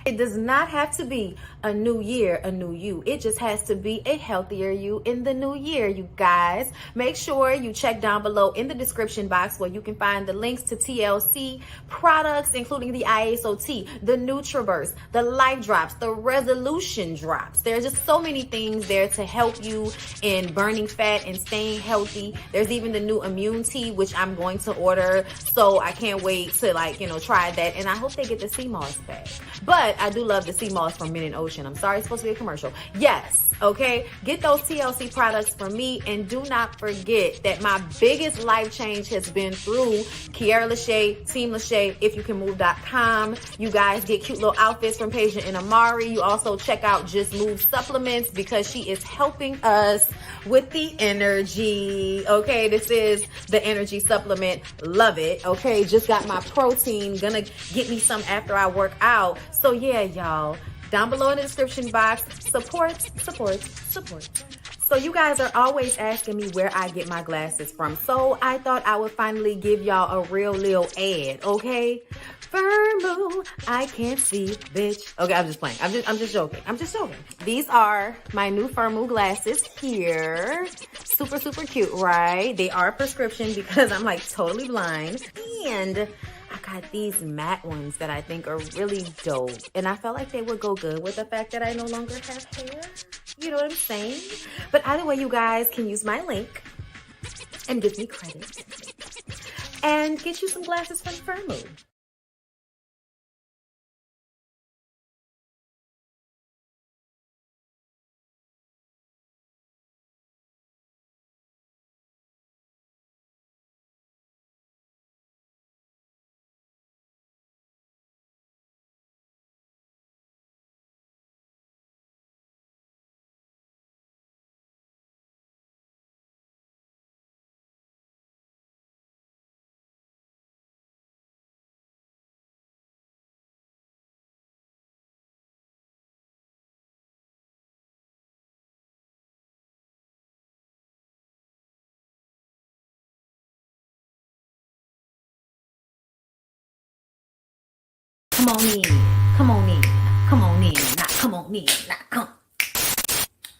It does not have to be a new year, a new you. It just has to be a healthier you in the new year, you guys. Make sure you check down below in the description box where you can find the links to TLC products, including the ISOT, the Nutriverse, the Life Drops, the Resolution Drops. There's just so many things there to help you in burning fat and staying healthy. There's even the new Immune Tea, which I'm going to order. So I can't wait to try that. And I hope they get the sea moss back. But I do love the sea moss from Mint and Ocean. I'm sorry, it's supposed to be a commercial. Yes, okay? Get those TLC products from me, and do not forget that my biggest life change has been through Kiara LASHAE, Team LASHAE, ifyoucanmove.com. You guys get cute little outfits from Peja and Amari. You also check out Just Move supplements because she is helping us with the energy, okay? This is the energy supplement. Love it, okay? Just got my protein. Gonna get me some after I work out. So yeah, y'all, down below in the description box, support. So you guys are always asking me where I get my glasses from. So I thought I would finally give y'all a real little ad, okay? Firmoo, I can't see, bitch. Okay, I'm just playing. I'm just joking. These are my new Firmoo glasses here. Super, super cute, right? They are prescription because I'm like totally blind. And I got these matte ones that I think are really dope. And I felt like they would go good with the fact that I no longer have hair. You know what I'm saying? But either way, you guys can use my link and give me credit and get you some glasses from Firmoo. Come on in, come on in, come on in, not come on in, not come.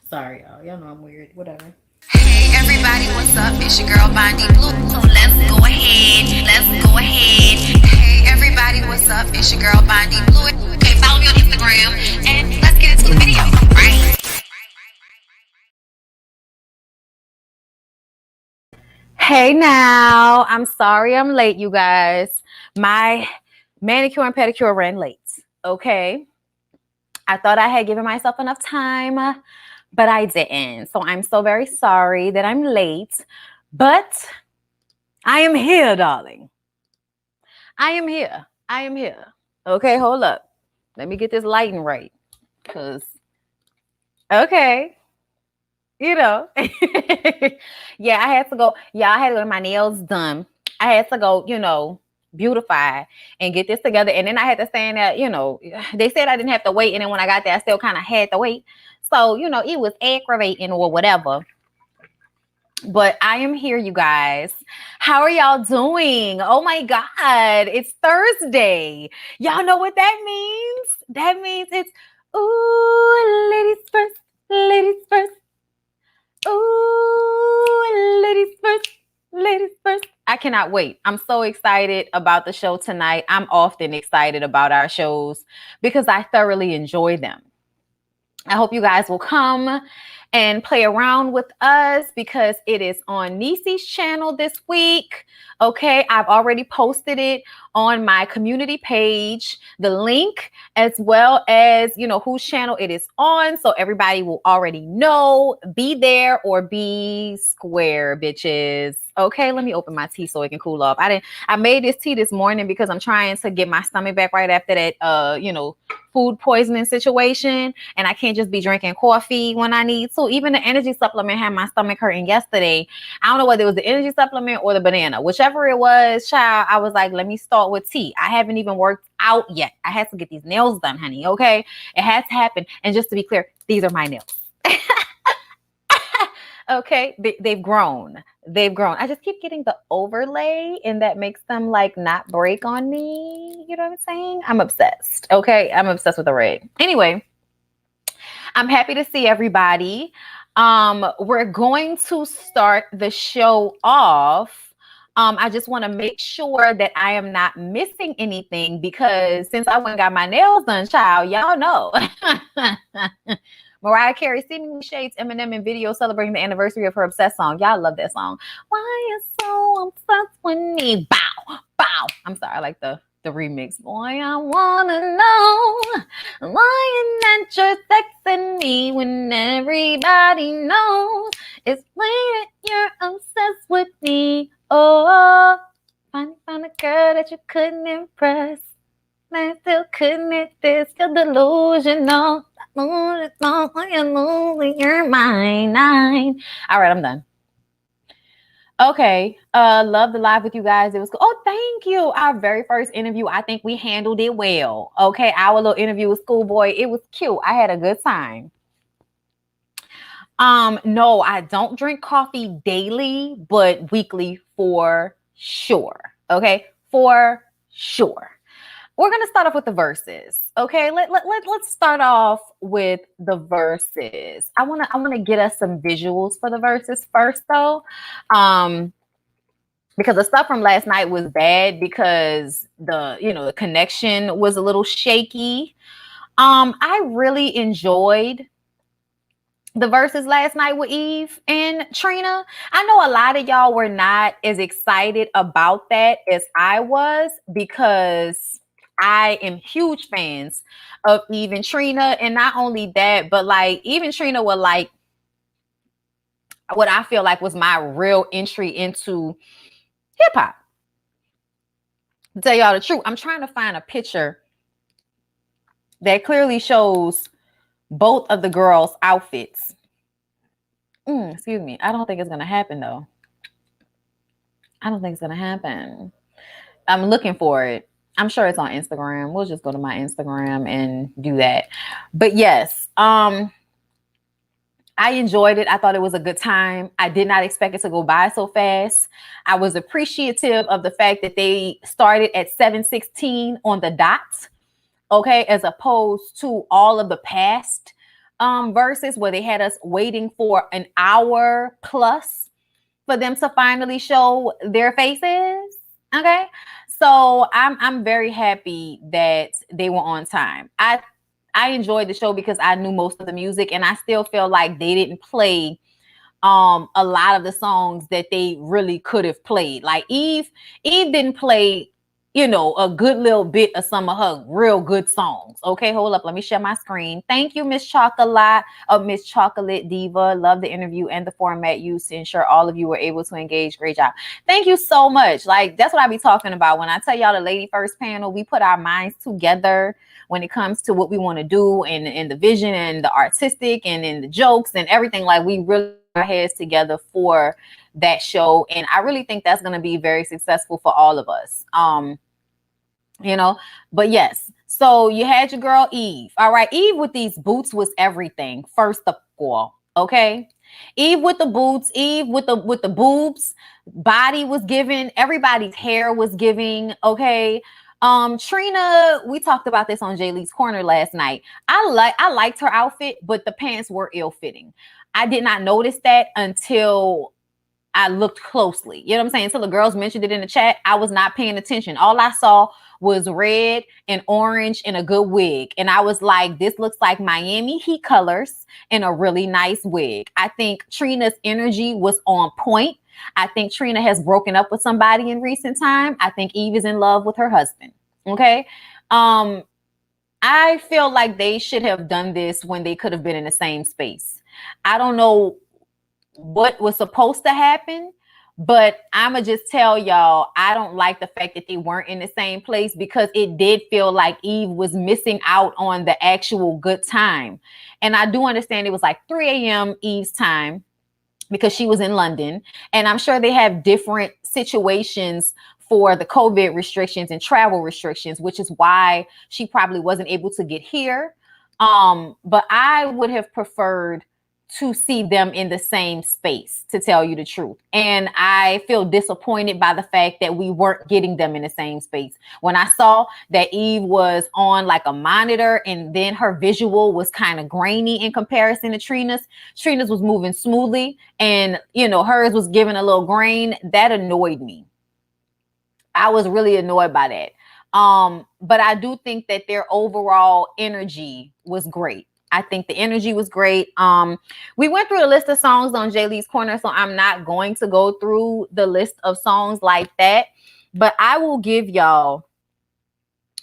Sorry, y'all know I'm weird, whatever. Hey everybody, what's up? It's your girl Bondy Blue. So let's go ahead. Hey everybody, what's up? It's your girl Bondy Blue. Okay, follow me on Instagram and let's get into the video, right? Hey now, I'm sorry I'm late, you guys. My manicure and pedicure ran late, okay? I thought I had given myself enough time, but I didn't. So I'm so very sorry that I'm late, but I am here, darling. I am here. Okay, hold up. Let me get this lighting right, because, okay. Yeah, I had to go get my nails done. I had to go, beautify and get this together. And then I had to stand there, they said I didn't have to wait. And then when I got there, I still kind of had to wait. So, it was aggravating or whatever. But I am here, you guys. How are y'all doing? Oh my God, it's Thursday. Y'all know what that means? That means it's, ooh, ladies first, ladies first. Ooh, ladies first. I cannot wait. I'm so excited about the show tonight. I'm often excited about our shows because I thoroughly enjoy them. I hope you guys will come and play around with us because it is on Nisi's channel this week. Okay, I've already posted it on my community page, the link, as well as, whose channel it is on. So everybody will already know. Be there or be square, bitches. Okay, let me open my tea so it can cool off. I made this tea this morning because I'm trying to get my stomach back right after that, food poisoning situation. And I can't just be drinking coffee when I need to. Even the energy supplement had my stomach hurting yesterday. I don't know whether it was the energy supplement or the banana. Whichever it was, child, I was like, let me start with tea. I haven't even worked out yet. I had to get these nails done, honey, okay? It had to happen. And just to be clear, these are my nails. Okay, they've grown. They've grown. I just keep getting the overlay, and that makes them like not break on me. You know what I'm saying? I'm obsessed. Okay, I'm obsessed with the red. Anyway, I'm happy to see everybody. We're going to start the show off. I just want to make sure that I am not missing anything because since I went and got my nails done, child, y'all know. Mariah Carey seemingly shades Eminem in video celebrating the anniversary of her Obsessed song. Y'all love that song. Why you so obsessed with me? Bow, bow. I'm sorry, I like the remix. Boy, I wanna know why you're not just texting me when everybody knows it's plain that you're obsessed with me. Oh, find a girl that you couldn't impress. I still commit this. You're delusional. You're losing your mind. All right, I'm done. Okay, love the live with you guys. It was cool. Oh, thank you. Our very first interview, I think we handled it well. Okay, our little interview with Schoolboy, it was cute. I had a good time. No, I don't drink coffee daily, but weekly for sure. Okay, for sure. We're going to start off with the verses. Okay, let's start off with the verses. I want to get us some visuals for the verses first though. Because the stuff from last night was bad because the connection was a little shaky. I really enjoyed the verses last night with Eve and Trina. I know a lot of y'all were not as excited about that as I was because I am huge fans of Eve and Trina. And not only that, but like Eve and Trina were like what I feel like was my real entry into hip hop. To tell y'all the truth, I'm trying to find a picture that clearly shows both of the girls' outfits. Excuse me. I don't think it's going to happen though. I don't think it's going to happen. I'm looking for it. I'm sure it's on Instagram. We'll just go to my Instagram and do that. But yes, I enjoyed it. I thought it was a good time. I did not expect it to go by so fast. I was appreciative of the fact that they started at 7:16 on the dot, okay, as opposed to all of the past verses where they had us waiting for an hour plus for them to finally show their faces. Okay. So I'm very happy that they were on time. I enjoyed the show because I knew most of the music and I still feel like they didn't play a lot of the songs that they really could have played. Like Eve didn't play, a good little bit of some of her real good songs. Okay, hold up. Let me share my screen. Thank you, Miss Chocolate, Miss Chocolate Diva. Love the interview and the format used to ensure all of you were able to engage. Great job. Thank you so much. Like, that's what I be talking about. When I tell y'all the Lady First panel, we put our minds together when it comes to what we want to do and the vision and the artistic and in the jokes and everything. Like, we really put our heads together for that show. And I really think that's going to be very successful for all of us. But yes, so you had your girl Eve. All right, Eve with these boots was everything. First of all, okay, Eve with the boots, Eve with the boobs, body was giving, everybody's hair was giving. Okay, Trina, we talked about this on Jay Lee's Corner last night. I liked her outfit, but the pants were ill-fitting. I did not notice that until I looked closely. You know what I'm saying? Until the girls mentioned it in the chat, I was not paying attention. All I saw was red and orange and a good wig. And I was like, this looks like Miami Heat colors and a really nice wig. I think Trina's energy was on point. I think Trina has broken up with somebody in recent time. I think Eve is in love with her husband. Okay. I feel like they should have done this when they could have been in the same space. I don't know what was supposed to happen, but I'ma just tell y'all, I don't like the fact that they weren't in the same place because it did feel like Eve was missing out on the actual good time. And I do understand it was like 3 a.m. Eve's time because she was in London. And I'm sure they have different situations for the COVID restrictions and travel restrictions, which is why she probably wasn't able to get here. But I would have preferred to see them in the same space, to tell you the truth. And I feel disappointed by the fact that we weren't getting them in the same space. When I saw that Eve was on like a monitor and then her visual was kind of grainy in comparison to Trina's was moving smoothly, and hers was giving a little grain, that annoyed me. I was really annoyed by that. But I do think that their overall energy was great. I think the energy was great. We went through a list of songs on Jay Lee's Corner, so I'm not going to go through the list of songs like that, but I will give y'all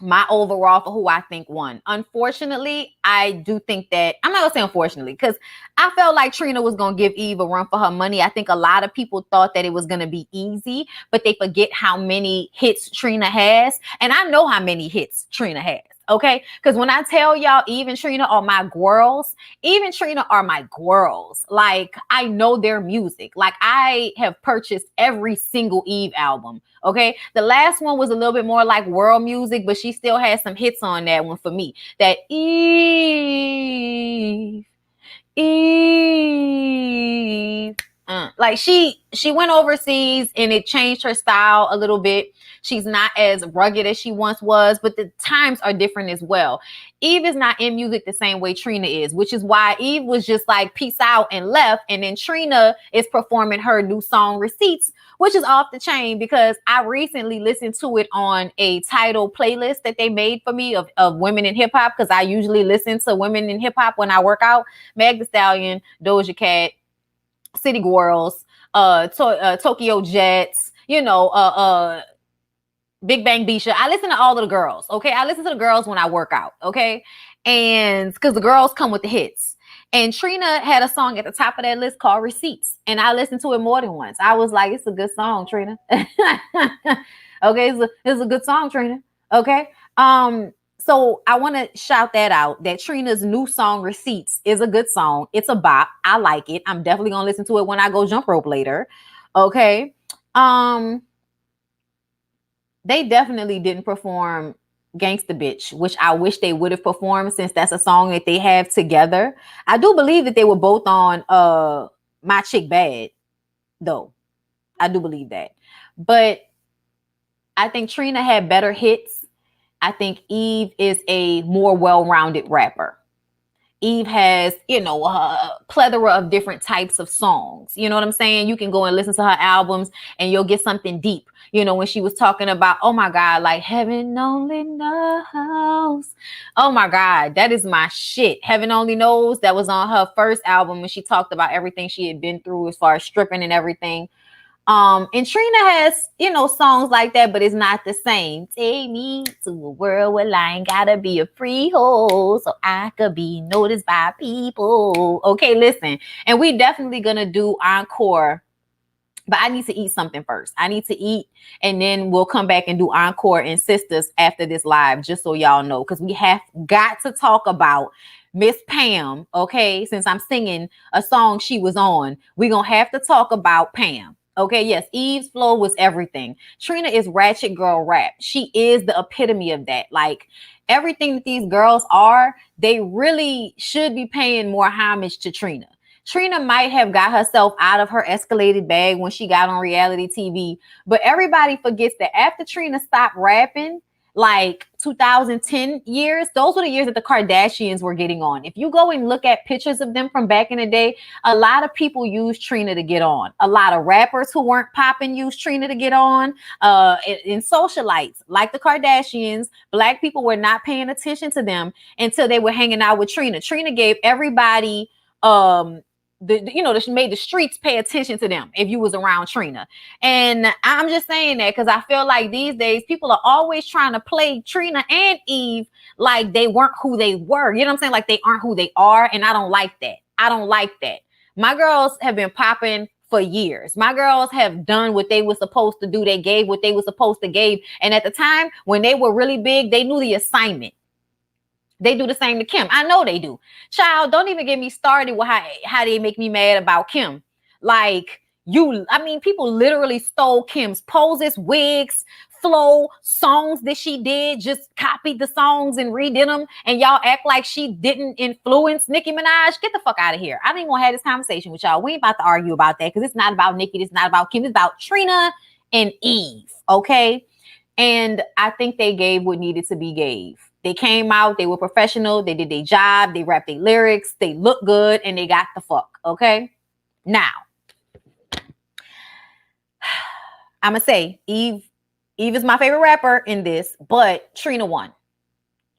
my overall for who I think won. Unfortunately, I do think that, I'm not gonna say unfortunately, because I felt like Trina was gonna give Eve a run for her money. I think a lot of people thought that it was gonna be easy, but they forget how many hits Trina has. And I know how many hits Trina has. Okay, because when I tell y'all, Eve and Trina are my girls. Eve and Trina are my girls. Like, I know their music. Like, I have purchased every single Eve album. Okay, the last one was a little bit more like world music, but she still has some hits on that one for me. That Eve. Like she went overseas and it changed her style a little bit. She's not as rugged as she once was, but the times are different as well. Eve is not in music the same way Trina is, which is why Eve was just like peace out and left, and then Trina is performing her new song Receipts, which is off the chain because I recently listened to it on a Tidal playlist that they made for me of women in hip hop, because I usually listen to women in hip hop when I work out. Meg Thee Stallion, Doja Cat, City Girls, Tokyo Jets, Big Bang Bisha. I listen to all of the girls. Okay. I listen to the girls when I work out. Okay. And because the girls come with the hits. And Trina had a song at the top of that list called Receipts. And I listened to it more than once. I was like, it's a good song, Trina. Okay. It's a good song, Trina. Okay. So I want to shout that out, that Trina's new song, Receipts, is a good song. It's a bop. I like it. I'm definitely going to listen to it when I go jump rope later. Okay. They definitely didn't perform Gangsta Bitch, which I wish they would have performed, since that's a song that they have together. I do believe that they were both on My Chick Bad, though. I do believe that. But I think Trina had better hits. I think Eve is a more well-rounded rapper. Eve has, a plethora of different types of songs. You know what I'm saying? You can go and listen to her albums and you'll get something deep. When she was talking about, oh my God, like Heaven Only Knows. Oh my God, that is my shit. Heaven Only Knows. That was on her first album when she talked about everything she had been through as far as stripping and everything. And Trina has, songs like that, but it's not the same. Take me to a world where I ain't gotta be a freehold so I could be noticed by people. Okay, listen. And we definitely gonna do encore, but I need to eat something first. I need to eat, and then we'll come back and do encore and sisters after this live, just so y'all know, because we have got to talk about Miss Pam. Okay, since I'm singing a song she was on, we're gonna have to talk about Pam. Okay, yes, Eve's flow was everything. Trina is ratchet girl rap. She is the epitome of that. Like, everything that these girls are, they really should be paying more homage to Trina. Trina might have got herself out of her escalated bag when she got on reality TV, but everybody forgets that after Trina stopped rapping, like 2010 years, those were the years that the Kardashians were getting on. If you go and look at pictures of them from back in the day, a lot of people used Trina to get on. A lot of rappers who weren't popping used Trina to get on. In socialites like the Kardashians, Black people were not paying attention to them until they were hanging out with Trina. Trina gave everybody she made the streets pay attention to them if you was around Trina. And I'm just saying that because I feel like these days people are always trying to play Trina and Eve like they weren't who they were. You know what I'm saying? Like they aren't who they are. And I don't like that. I don't like that. My girls have been popping for years. My girls have done what they were supposed to do. They gave what they were supposed to give. And at the time when they were really big, they knew the assignment. They do the same to Kim. I know they do. Child, don't even get me started with how they make me mad about Kim. Like, people literally stole Kim's poses, wigs, flow songs that she did, just copied the songs and redid them, and y'all act like she didn't influence Nicki Minaj. Get the fuck out of here. I didn't want to have this conversation with y'all. We ain't about to argue about that because it's not about Nicki, it's not about Kim, it's about Trina and Eve, okay? And I think they gave what needed to be gave. They came out, they were professional, they did their job, they rapped their lyrics, they looked good, and they got the fuck, okay? Now, I'm gonna say Eve is my favorite rapper in this, but Trina won.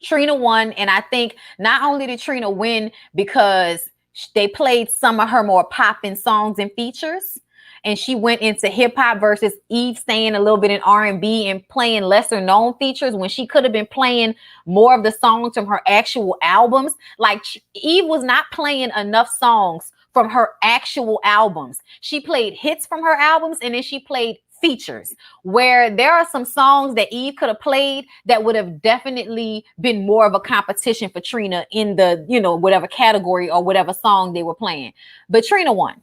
Trina won, and I think not only did Trina win because they played some of her more popping songs and features, and she went into hip hop versus Eve staying a little bit in R&B and playing lesser known features when she could have been playing more of the songs from her actual albums. Like Eve was not playing enough songs from her actual albums. She played hits from her albums, and then she played features where there are some songs that Eve could have played that would have definitely been more of a competition for Trina in the, you know, whatever category or whatever song they were playing. But Trina won.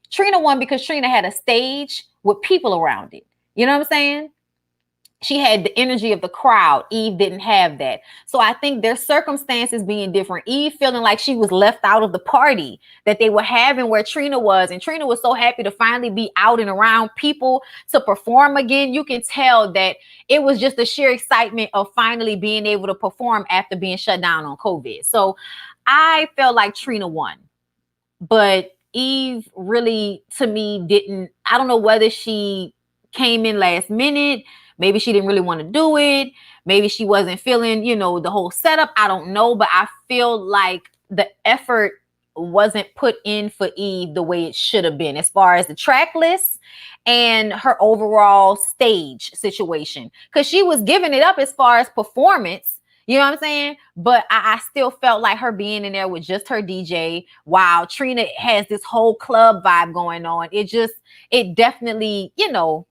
Trina won because Trina had a stage with people around it. You know what I'm saying? She had the energy of the crowd. Eve didn't have that. So I think their circumstances being different. Eve feeling like she was left out of the party that they were having where Trina was. And Trina was so happy to finally be out and around people to perform again. You can tell that it was just the sheer excitement of finally being able to perform after being shut down on COVID. So I felt like Trina won. But Eve really, to me, didn't. I don't know whether she came in last minute. Maybe she didn't really want to do it. Maybe she wasn't feeling, you know, the whole setup. I don't know. But I feel like the effort wasn't put in for Eve the way it should have been as far as the track list and her overall stage situation. Because she was giving it up as far as performance. You know what I'm saying? But I still felt like her being in there with just her DJ, while Trina has this whole club vibe going on. It definitely, you know,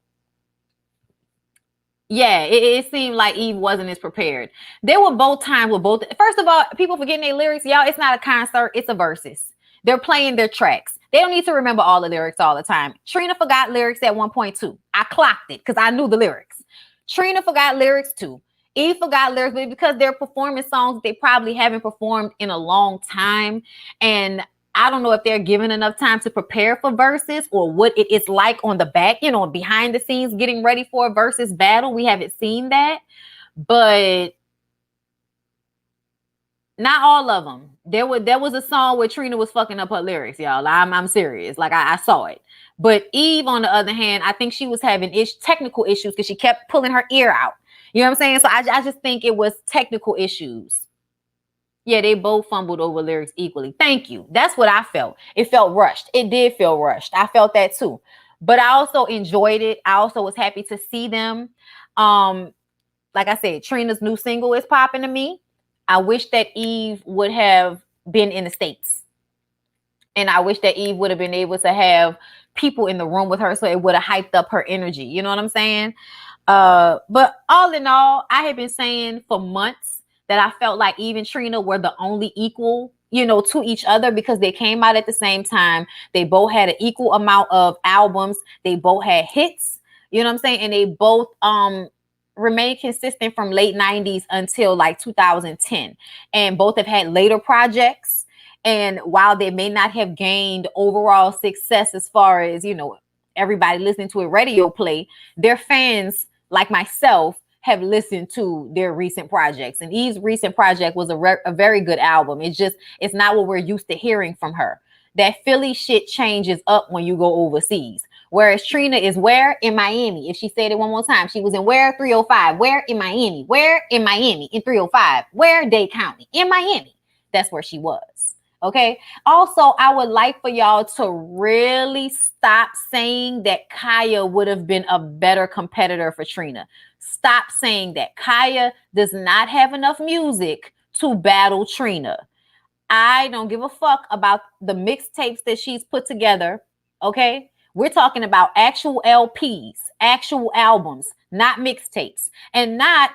yeah, it seemed like Eve wasn't as prepared. There were both times with both. First of all, people forgetting their lyrics. Y'all, it's not a concert. It's a versus. They're playing their tracks. They don't need to remember all the lyrics all the time. Trina forgot lyrics at 1.2. I clocked it because I knew the lyrics. Trina forgot lyrics too. Eve forgot lyrics, but because they're performing songs they probably haven't performed in a long time. And I don't know if they're given enough time to prepare for verses or what it is like on the back, you know, behind the scenes, getting ready for a versus battle. We haven't seen that, but not all of them. There was a song where Trina was fucking up her lyrics, y'all. I'm serious. Like I saw it. But Eve, on the other hand, I think she was having technical issues because she kept pulling her ear out. You know what I'm saying? So I just think it was technical issues. Yeah, they both fumbled over lyrics equally. Thank you. That's what I felt. It felt rushed. It did feel rushed. I felt that too. But I also enjoyed it. I also was happy to see them. Like I said, Trina's new single is popping to me. I wish that Eve would have been in the States. And I wish that Eve would have been able to have people in the room with her so it would have hyped up her energy. You know what I'm saying? But all in all, I have been saying for months that I felt like Eve and Trina were the only equal, you know, to each other because they came out at the same time. They both had an equal amount of albums. They both had hits, you know what I'm saying? And they both remained consistent from late 90s until like 2010. And both have had later projects. And while they may not have gained overall success as far as, you know, everybody listening to a radio play, their fans like myself have listened to their recent projects. And Eve's recent project was a very good album. It's not what we're used to hearing from her. That Philly shit changes up when you go overseas. Whereas Trina is where? In Miami. If she said it one more time, she was in where? 305. Where? In Miami. Where? In Miami. In 305. Where? Dade County. In Miami. That's where she was. Okay. Also, I would like for y'all to really stop saying that Kaya would have been a better competitor for Trina. Stop saying that. Kaya does not have enough music to battle Trina. I don't give a fuck about the mixtapes that she's put together. Okay. We're talking about actual LPs, actual albums, not mixtapes, and not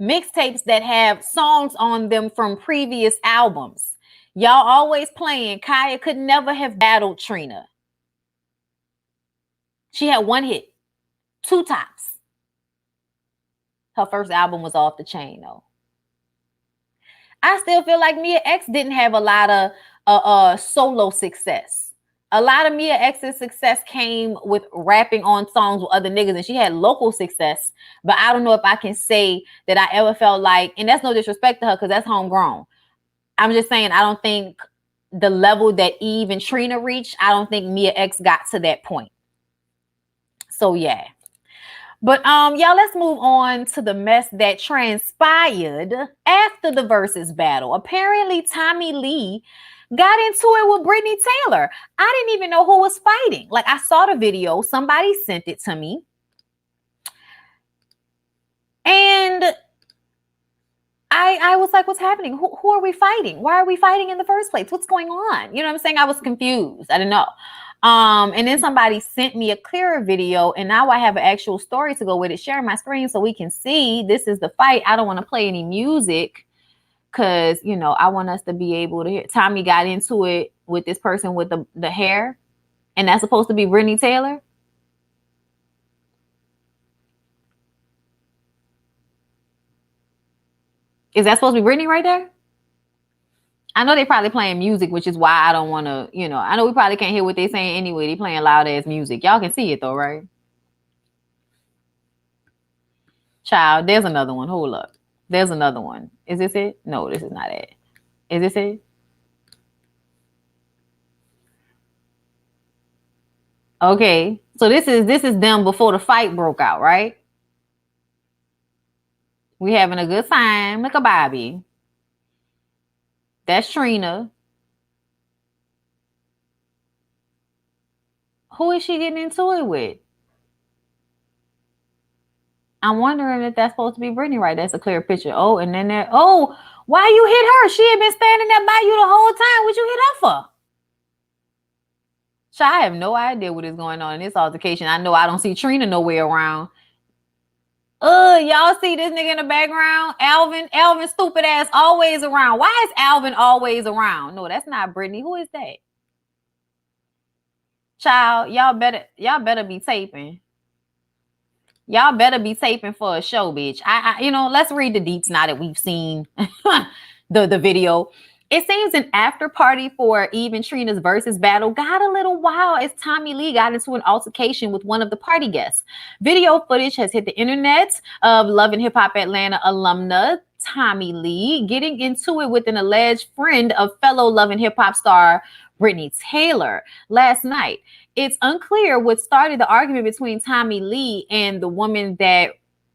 mixtapes that have songs on them from previous albums. Y'all always playing. Kaya could never have battled Trina. She had one hit, two tops. Her first album was off the chain, though. I still feel like Mia X didn't have a lot of solo success. A lot of Mia X's success came with rapping on songs with other niggas, and she had local success. But I don't know if I can say that I ever felt like, and that's no disrespect to her because that's homegrown. I'm just saying I don't think the level that Eve and Trina reached, I don't think Mia X got to that point. So yeah. But y'all, let's move on to the mess that transpired after the versus battle. Apparently, Tommie Lee got into it with Brittany Taylor. I didn't even know who was fighting. Like, I saw the video. Somebody sent it to me. And I was like, what's happening? Who are we fighting? Why are we fighting in the first place? What's going on? You know what I'm saying? I was confused. I didn't know. And then somebody sent me a clearer video, and now I have an actual story to go with it. Sharing my screen so we can see this is the fight. I don't want to play any music because, you know, I want us to be able to hear. Tommie got into it with this person with the hair, and that's supposed to be Brittany Taylor. Is that supposed to be Brittany right there? I know they probably playing music, which is why I don't want to, you know, I know we probably can't hear what they're saying anyway. They playing loud ass music. Y'all can see it though, right? Child, there's another one. Hold up. There's another one. Is this it? No, this is not it. Is this it? Okay. So this is them before the fight broke out, right? We having a good time. Look at Bobby. That's Trina. Who is she getting into it with? I'm wondering if that's supposed to be Brittany, right? That's a clear picture. Oh, and then there. Oh, why you hit her? She had been standing there by you the whole time. What you hit her for? So I have no idea what is going on in this altercation. I know I don't see Trina nowhere around. Y'all see this nigga in the background? Alvin, stupid ass, always around. Why is Alvin always around? No, that's not Brittany. Who is that? Child, y'all better be taping. Y'all better be taping for a show, bitch. I you know, let's read the deets now that we've seen the video. It seems an after party for Eve and Trina's versus battle got a little wild as Tommie Lee got into an altercation with one of the party guests. Video footage has hit the internet of Love and Hip Hop Atlanta alumna Tommie Lee getting into it with an alleged friend of fellow Love and Hip Hop star Brittany Taylor last night. It's unclear what started the argument between Tommie Lee and the woman that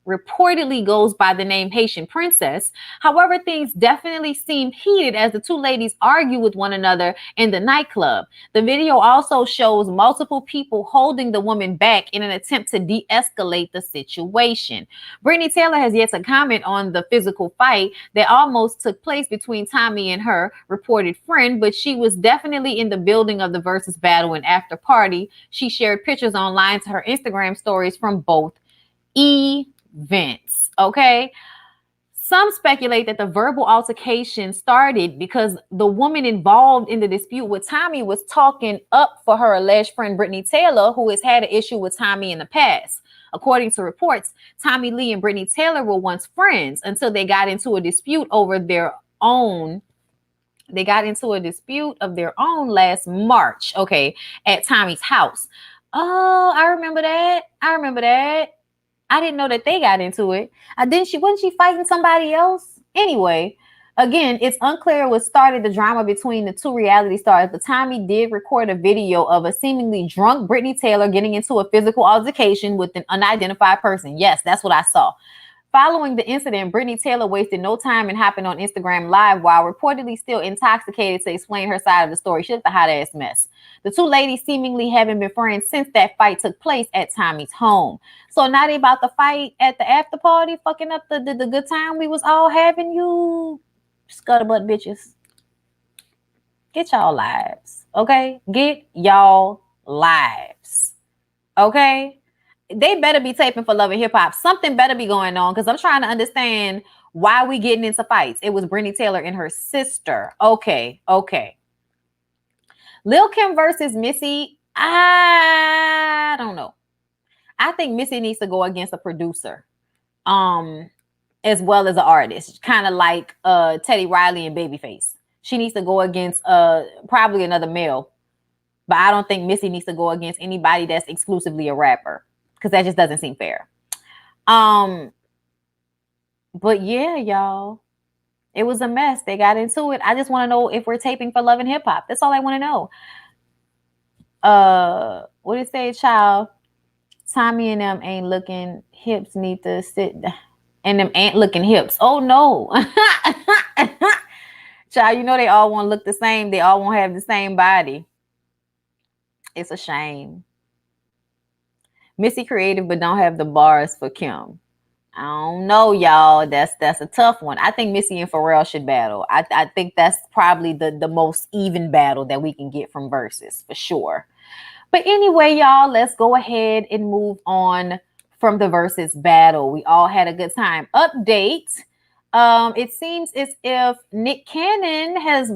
reportedly goes by the name Haitian Princess. However, things definitely seemed heated as the two ladies argue with one another in the nightclub. The video also shows multiple people holding the woman back in an attempt to de-escalate the situation. Brittany Taylor has yet to comment on the physical fight that almost took place between Tommie and her reported friend, but she was definitely in the building of the versus battle and after party. She shared pictures online to her Instagram stories from both events. Okay. Some speculate that the verbal altercation started because the woman involved in the dispute with Tommie was talking up for her alleged friend Brittany Taylor, who has had an issue with Tommie in the past. According to reports, Tommie Lee and Brittany Taylor were once friends until they got into a dispute over their own. They got into a dispute of their own last March, okay, at Tommie's house. Oh, I remember that. I didn't know that they got into it. Wasn't she fighting somebody else? Anyway, again, it's unclear what started the drama between the two reality stars, but Tommie did record a video of a seemingly drunk Brittany Taylor getting into a physical altercation with an unidentified person. Yes, that's what I saw. Following the incident, Brittany Taylor wasted no time in hopping on Instagram Live while reportedly still intoxicated to explain her side of the story. She looked a hot ass mess. The two ladies seemingly haven't been friends since that fight took place at Tommie's home. So now they about to fight at the after party, fucking up the good time we was all having. You scuttlebutt bitches. Get y'all lives, okay? Get y'all lives, okay? They better be taping for Love and Hip Hop. Something better be going on because I'm trying to understand why we getting into fights. It was Brittany Taylor and her sister. Okay. Lil Kim versus Missy. I don't know. I think Missy needs to go against a producer. as well as an artist, kind of like Teddy Riley and Babyface. She needs to go against probably another male, but I don't think Missy needs to go against anybody that's exclusively a rapper, because that just doesn't seem fair. But yeah, y'all, it was a mess. They got into it. I just want to know if we're taping for Love and Hip Hop. That's all I want to know. What did it say, child? Tommie and them ain't looking hips need to sit down. And them ain't looking hips. Oh no. Child, you know they all want to look the same. They all want to have the same body. It's a shame. Missy creative, but don't have the bars for Kim. I don't know, y'all. That's a tough one. I think Missy and Pharrell should battle. I think that's probably the most even battle that we can get from Versus, for sure. But anyway, y'all, let's go ahead and move on from the Versus battle. We all had a good time. Update. It seems as if Nick Cannon has,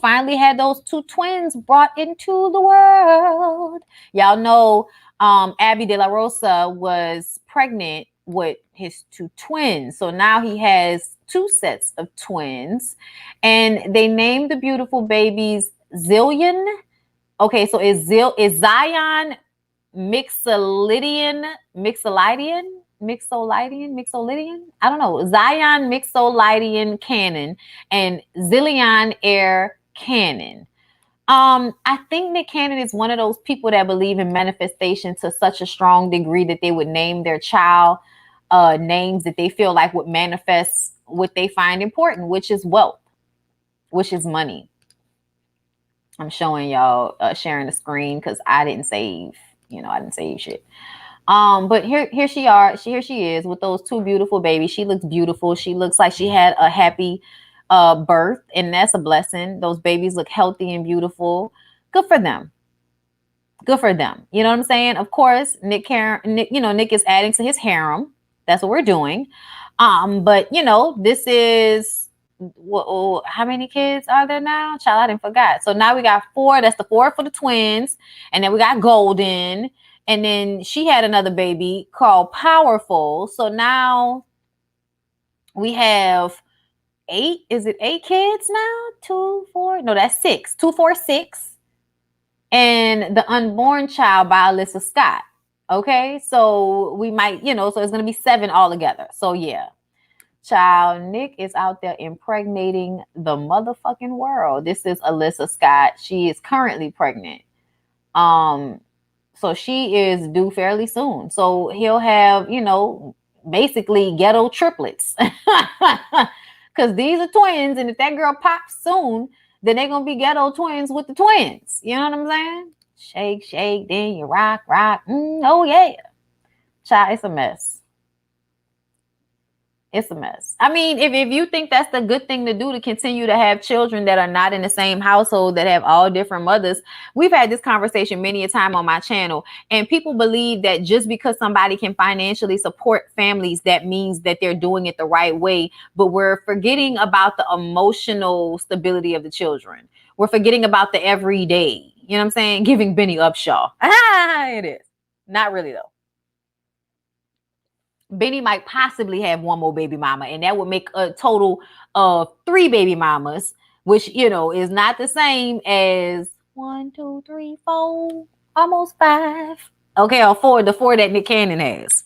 finally had those two twins brought into the world. Y'all know Abby De La Rosa was pregnant with his two twins. So now he has two sets of twins. And they named the beautiful babies Zillion. Okay, so is Zion Mixolydian? I don't know. Zion Mixolydian Cannon and Zillion Air Cannon. I think Nick Cannon is one of those people that believe in manifestation to such a strong degree that they would name their child names that they feel like would manifest what they find important, which is wealth, which is money. I'm showing y'all sharing the screen because I didn't save, I didn't save shit. But here she is with those two beautiful babies. She looks beautiful. She looks like she had a happy birth, and that's a blessing. Those babies look healthy and beautiful. Good for them. Good for them. You know what I'm saying? Of course, Nick is adding to his harem. That's what we're doing. But this is how many kids are there now? Child, I didn't forgot. So now we got 4. That's the 4 for the twins. And then we got Golden. And then she had another baby called Powerful. So now we have 8. Is it 8 kids now? 2, 4. No, that's 6. 2, 4, 6. And the unborn child by Alyssa Scott. Okay. So we might, so it's going to be 7 altogether. So yeah. Child, Nick is out there impregnating the motherfucking world. This is Alyssa Scott. She is currently pregnant. So she is due fairly soon. So he'll have, basically ghetto triplets. Because these are twins. And if that girl pops soon, then they're going to be ghetto twins with the twins. You know what I'm saying? Shake, shake, then you rock, rock. Oh, yeah. Child, it's a mess. It's a mess. I mean, if you think that's the good thing to do to continue to have children that are not in the same household, that have all different mothers, we've had this conversation many a time on my channel, and people believe that just because somebody can financially support families, that means that they're doing it the right way. But we're forgetting about the emotional stability of the children. We're forgetting about the everyday, you know what I'm saying? Giving Benny Upshaw. It is. Not really though. Benny might possibly have one more baby mama, and that would make a total of 3 baby mamas, which, is not the same as 1, 2, 3, 4, almost 5. Okay, or 4, the 4 that Nick Cannon has.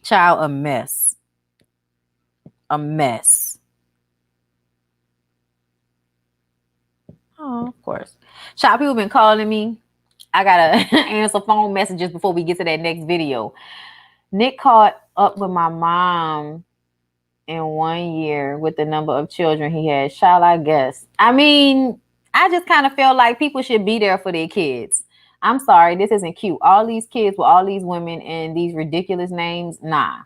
Child, a mess. A mess. Oh, of course. Child, people been calling me. I gotta answer phone messages before we get to that next video. Nick caught up with my mom in 1 year with the number of children he had. Child, I guess. I mean, I just kind of feel like people should be there for their kids. I'm sorry, this isn't cute. All these kids with all these women and these ridiculous names, nah.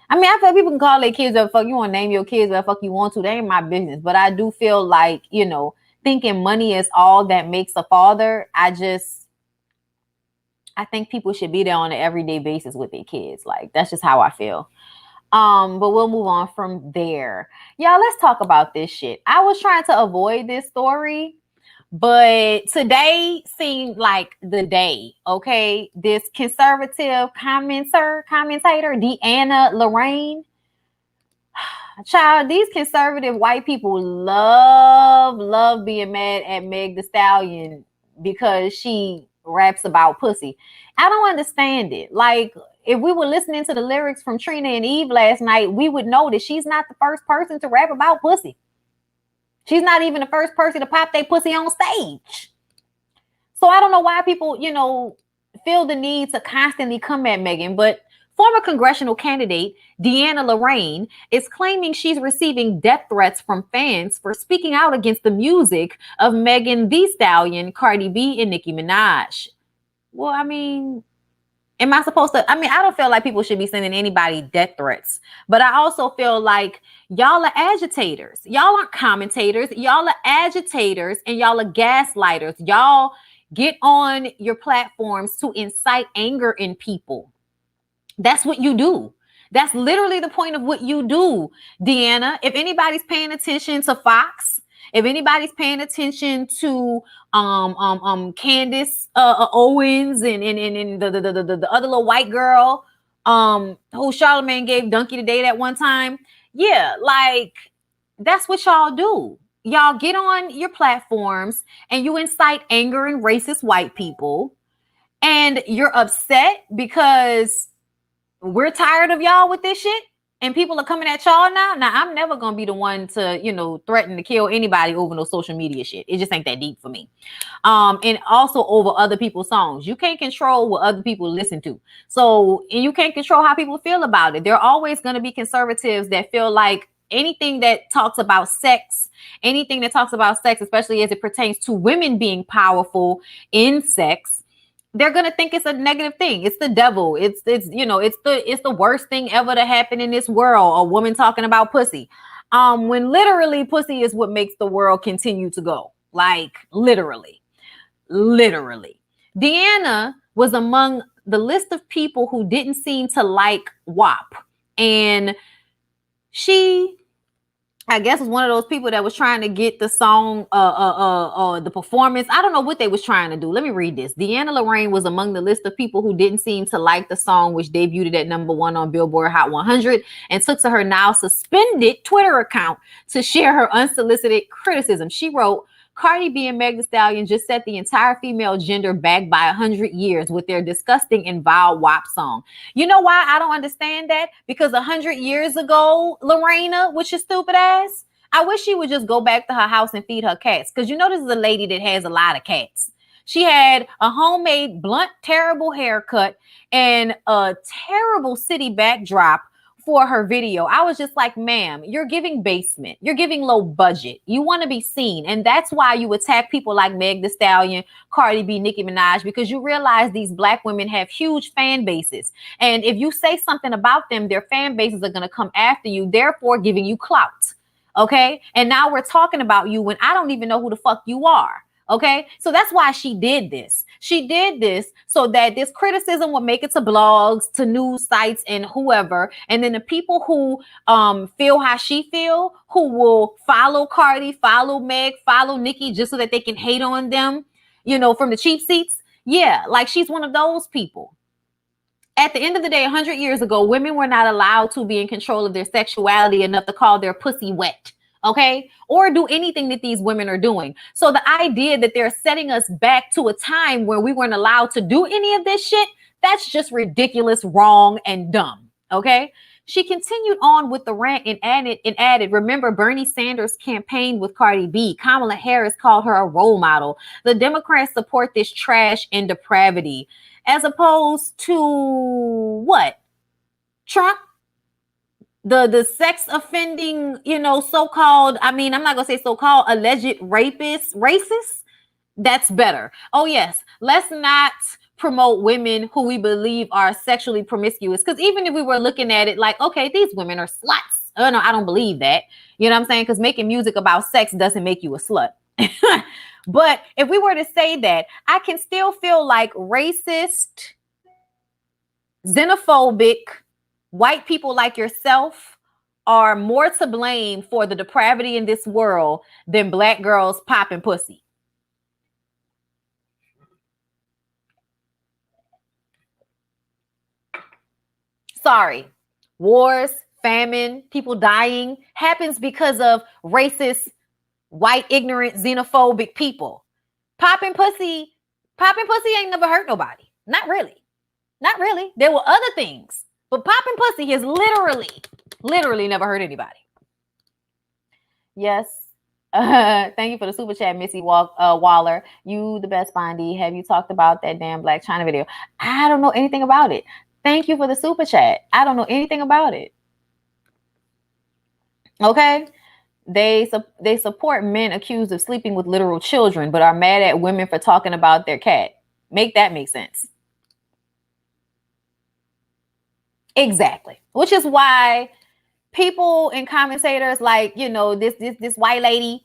I mean, I feel people can call their kids whatever the fuck you want to name your kids whatever the fuck you want to. That ain't my business. But I do feel like, thinking money is all that makes a father. I think people should be there on an everyday basis with their kids. Like, that's just how I feel. But we'll move on from there. Y'all, let's talk about this shit. I was trying to avoid this story, But today seemed like the day, okay? This conservative commentator, Deanna Lorraine. Child, these conservative white people love being mad at Meg Thee Stallion because she raps about pussy. I don't understand it. Like, if we were listening to the lyrics from Trina and Eve last night, we would know that she's not the first person to rap about pussy. She's not even the first person to pop their pussy on stage. So I don't know why people, feel the need to constantly come at Megan, but former congressional candidate Deanna Lorraine is claiming she's receiving death threats from fans for speaking out against the music of Megan Thee Stallion, Cardi B, and Nicki Minaj. Well, I mean, am I supposed to? I mean, I don't feel like people should be sending anybody death threats, but I also feel like y'all are agitators. Y'all aren't commentators. Y'all are agitators and y'all are gaslighters. Y'all get on your platforms to incite anger in people. That's what you do. That's literally the point of what you do, Deanna. If anybody's paying attention to Fox, if anybody's paying attention to Candace Owens and the other little white girl who Charlamagne gave donkey today that one time, yeah, like that's what y'all do. Y'all get on your platforms and you incite anger in racist white people, and you're upset because we're tired of y'all with this shit and people are coming at y'all now. Now, I'm never going to be the one to, threaten to kill anybody over no social media shit. It just ain't that deep for me. And also over other people's songs. You can't control what other people listen to. So you can't control how people feel about it. There are always going to be conservatives that feel like anything that talks about sex, especially as it pertains to women being powerful in sex, they're gonna think it's a negative thing. It's the devil. It's the worst thing ever to happen in this world. A woman talking about pussy, when literally pussy is what makes the world continue to go. Like literally. Deanna was among the list of people who didn't seem to like WAP, and she, I guess, was one of those people that was trying to get the song, the performance. I don't know what they was trying to do. Let me read this. Deanna Lorraine was among the list of people who didn't seem to like the song, which debuted at #1 on Billboard Hot 100, and took to her now suspended Twitter account to share her unsolicited criticism. She wrote, Cardi B and Meg Thee Stallion just set the entire female gender back by 100 years with their disgusting and vile WAP song. You know why I don't understand that? Because 100 years ago, Lorena, with your stupid ass, I wish she would just go back to her house and feed her cats. Because this is a lady that has a lot of cats. She had a homemade, blunt, terrible haircut and a terrible city backdrop for her video. I was just like, ma'am, you're giving basement. You're giving low budget. You want to be seen. And that's why you attack people like Meg Thee Stallion, Cardi B, Nicki Minaj, because you realize these Black women have huge fan bases. And if you say something about them, their fan bases are going to come after you, therefore giving you clout. Okay. And now we're talking about you when I don't even know who the fuck you are. Okay, so that's why she did this. She did this so that this criticism would make it to blogs, to news sites, and whoever. And then the people who feel how she feel, who will follow Cardi, follow Meg, follow Nicki, just so that they can hate on them, from the cheap seats. Yeah, like she's one of those people. At the end of the day, 100 years ago, women were not allowed to be in control of their sexuality enough to call their pussy wet. Okay, or do anything that these women are doing. So the idea that they're setting us back to a time where we weren't allowed to do any of this shit, that's just ridiculous, wrong, and dumb. Okay. She continued on with the rant and added, remember, Bernie Sanders campaigned with Cardi B. Kamala Harris called her a role model. The Democrats support this trash and depravity. As opposed to what? Trump? The sex offending, so-called, I'm not going to say so-called, alleged racist. That's better. Oh, yes. Let's not promote women who we believe are sexually promiscuous. Because even if we were looking at it like, okay, these women are sluts. Oh, no, I don't believe that. You know what I'm saying? Because making music about sex doesn't make you a slut. But if we were to say that, I can still feel like racist, xenophobic, white people like yourself are more to blame for the depravity in this world than Black girls popping pussy. sorry. Wars, famine, people dying happens because of racist, white, ignorant, xenophobic people. Popping pussy ain't never hurt nobody. Not really. Not really. There were other things. But popping pussy has literally never hurt anybody. Yes. Thank you for the super chat, Missy Waller. You the best, Bondy. Have you talked about that damn Black China video? I don't know anything about it. Thank you for the super chat. I don't know anything about it. Okay. They support men accused of sleeping with literal children, but are mad at women for talking about their cat. Make that make sense. Exactly. Which is why people and commentators like, you know, this white lady,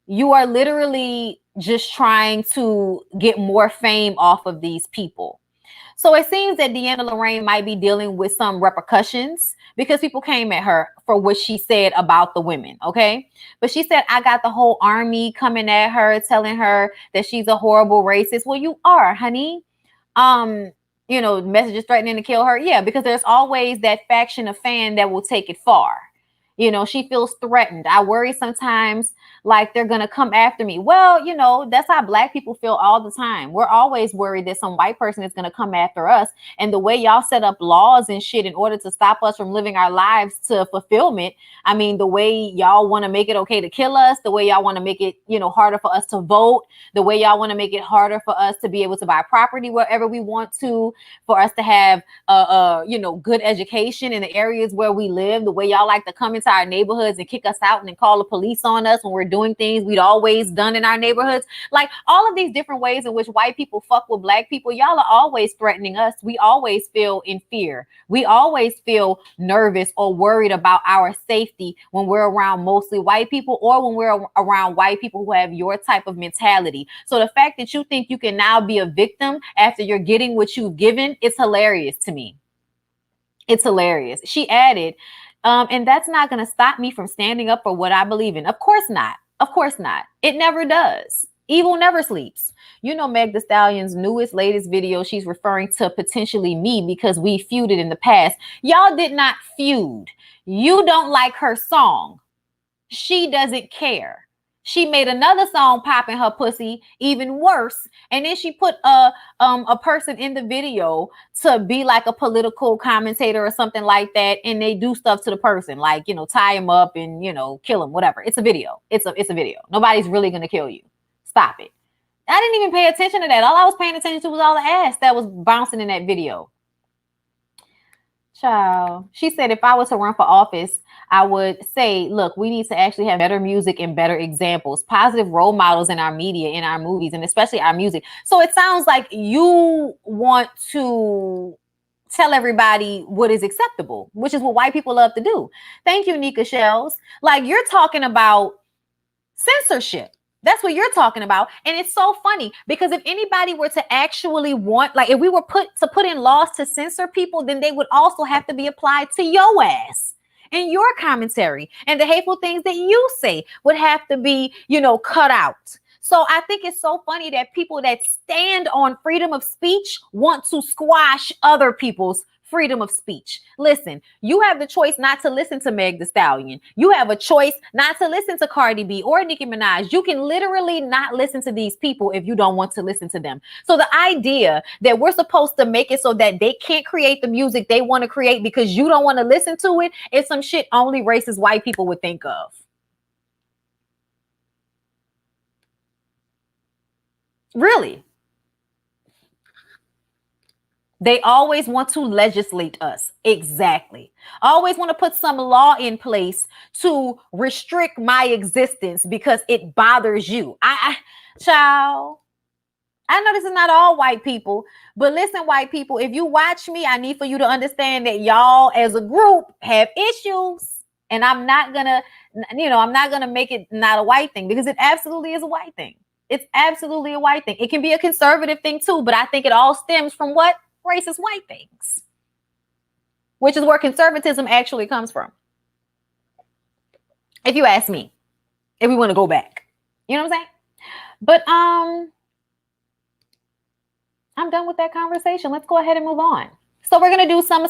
you are literally just trying to get more fame off of these people. So it seems that Deanna Lorraine might be dealing with some repercussions because people came at her for what she said about the women, okay? But she said, I got the whole army coming at her, telling her that she's a horrible racist. Well, you are, honey. You know, messages threatening to kill her. Yeah, because there's always that faction of fan that will take it far. You know, she feels threatened. I worry sometimes like they're going to come after me. Well, you know, that's how Black people feel all the time. We're always worried that some white person is going to come after us. And the way y'all set up laws and shit in order to stop us from living our lives to fulfillment. I mean, the way y'all want to make it okay to kill us, the way y'all want to make it, you know, harder for us to vote, the way y'all want to make it harder for us to be able to buy property wherever we want to, for us to have, you know, good education in the areas where we live, the way y'all like to come into our neighborhoods and kick us out and then call the police on us when we're doing things we'd always done in our neighborhoods. Like all of these different ways in which white people fuck with Black people, y'all are always threatening us. We always feel in fear. We always feel nervous or worried about our safety when we're around mostly white people or when we're around white people who have your type of mentality. So the fact that you think you can now be a victim after you're getting what you've given, it's hilarious to me. It's hilarious. She added, and that's not going to stop me from standing up for what I believe in. Of course not. Of course not. It never does. Evil never sleeps. You know, Meg Thee Stallion's latest video, she's referring to potentially me because we feuded in the past. Y'all did not feud. You don't like her song. She doesn't care. She made another song popping her pussy even worse. And then she put a person in the video to be like a political commentator or something like that. And they do stuff to the person, like, you know, tie him up and, you know, kill him, whatever. It's a video. It's a video. Nobody's really going to kill you. Stop it. I didn't even pay attention to that. All I was paying attention to was all the ass that was bouncing in that video. Child. She said, if I was to run for office, I would say, look, we need to actually have better music and better examples, positive role models in our media, in our movies, and especially our music. So it sounds like you want to tell everybody what is acceptable, which is what white people love to do. Thank you, Nika Shells. Like, you're talking about censorship. That's what you're talking about. And it's so funny because if anybody were to actually want, like if we were put in laws to censor people, then they would also have to be applied to your ass and your commentary. And the hateful things that you say would have to be, you know, cut out. So I think it's so funny that people that stand on freedom of speech want to squash other people's freedom of speech. Listen, you have the choice not to listen to Meg Thee Stallion. You have a choice not to listen to Cardi B or Nicki Minaj. You can literally not listen to these people if you don't want to listen to them. So the idea that we're supposed to make it so that they can't create the music they want to create because you don't want to listen to it is some shit only racist white people would think of. Really? They always want to legislate us. Exactly. Always want to put some law in place to restrict my existence because it bothers you. Child, I know this is not all white people, but listen, white people, if you watch me, I need for you to understand that y'all as a group have issues. And I'm not gonna, I'm not gonna make it not a white thing because it absolutely is a white thing. It's absolutely a white thing. It can be a conservative thing too, but I think it all stems from what? Racist white things, which is where conservatism actually comes from. If you ask me, if we want to go back, you know what I'm saying? But I'm done with that conversation. Let's go ahead and move on. So we're going to do some,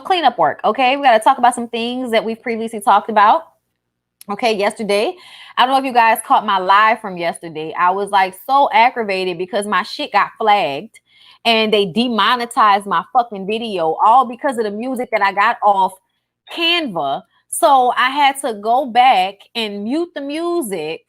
cleanup work. Okay. We got to talk about some things that we've previously talked about. Okay. Yesterday, I don't know if you guys caught my live from yesterday. I was like so aggravated because my shit got flagged and they demonetized my fucking video all because of the music that I got off Canva. So I had to go back and mute the music.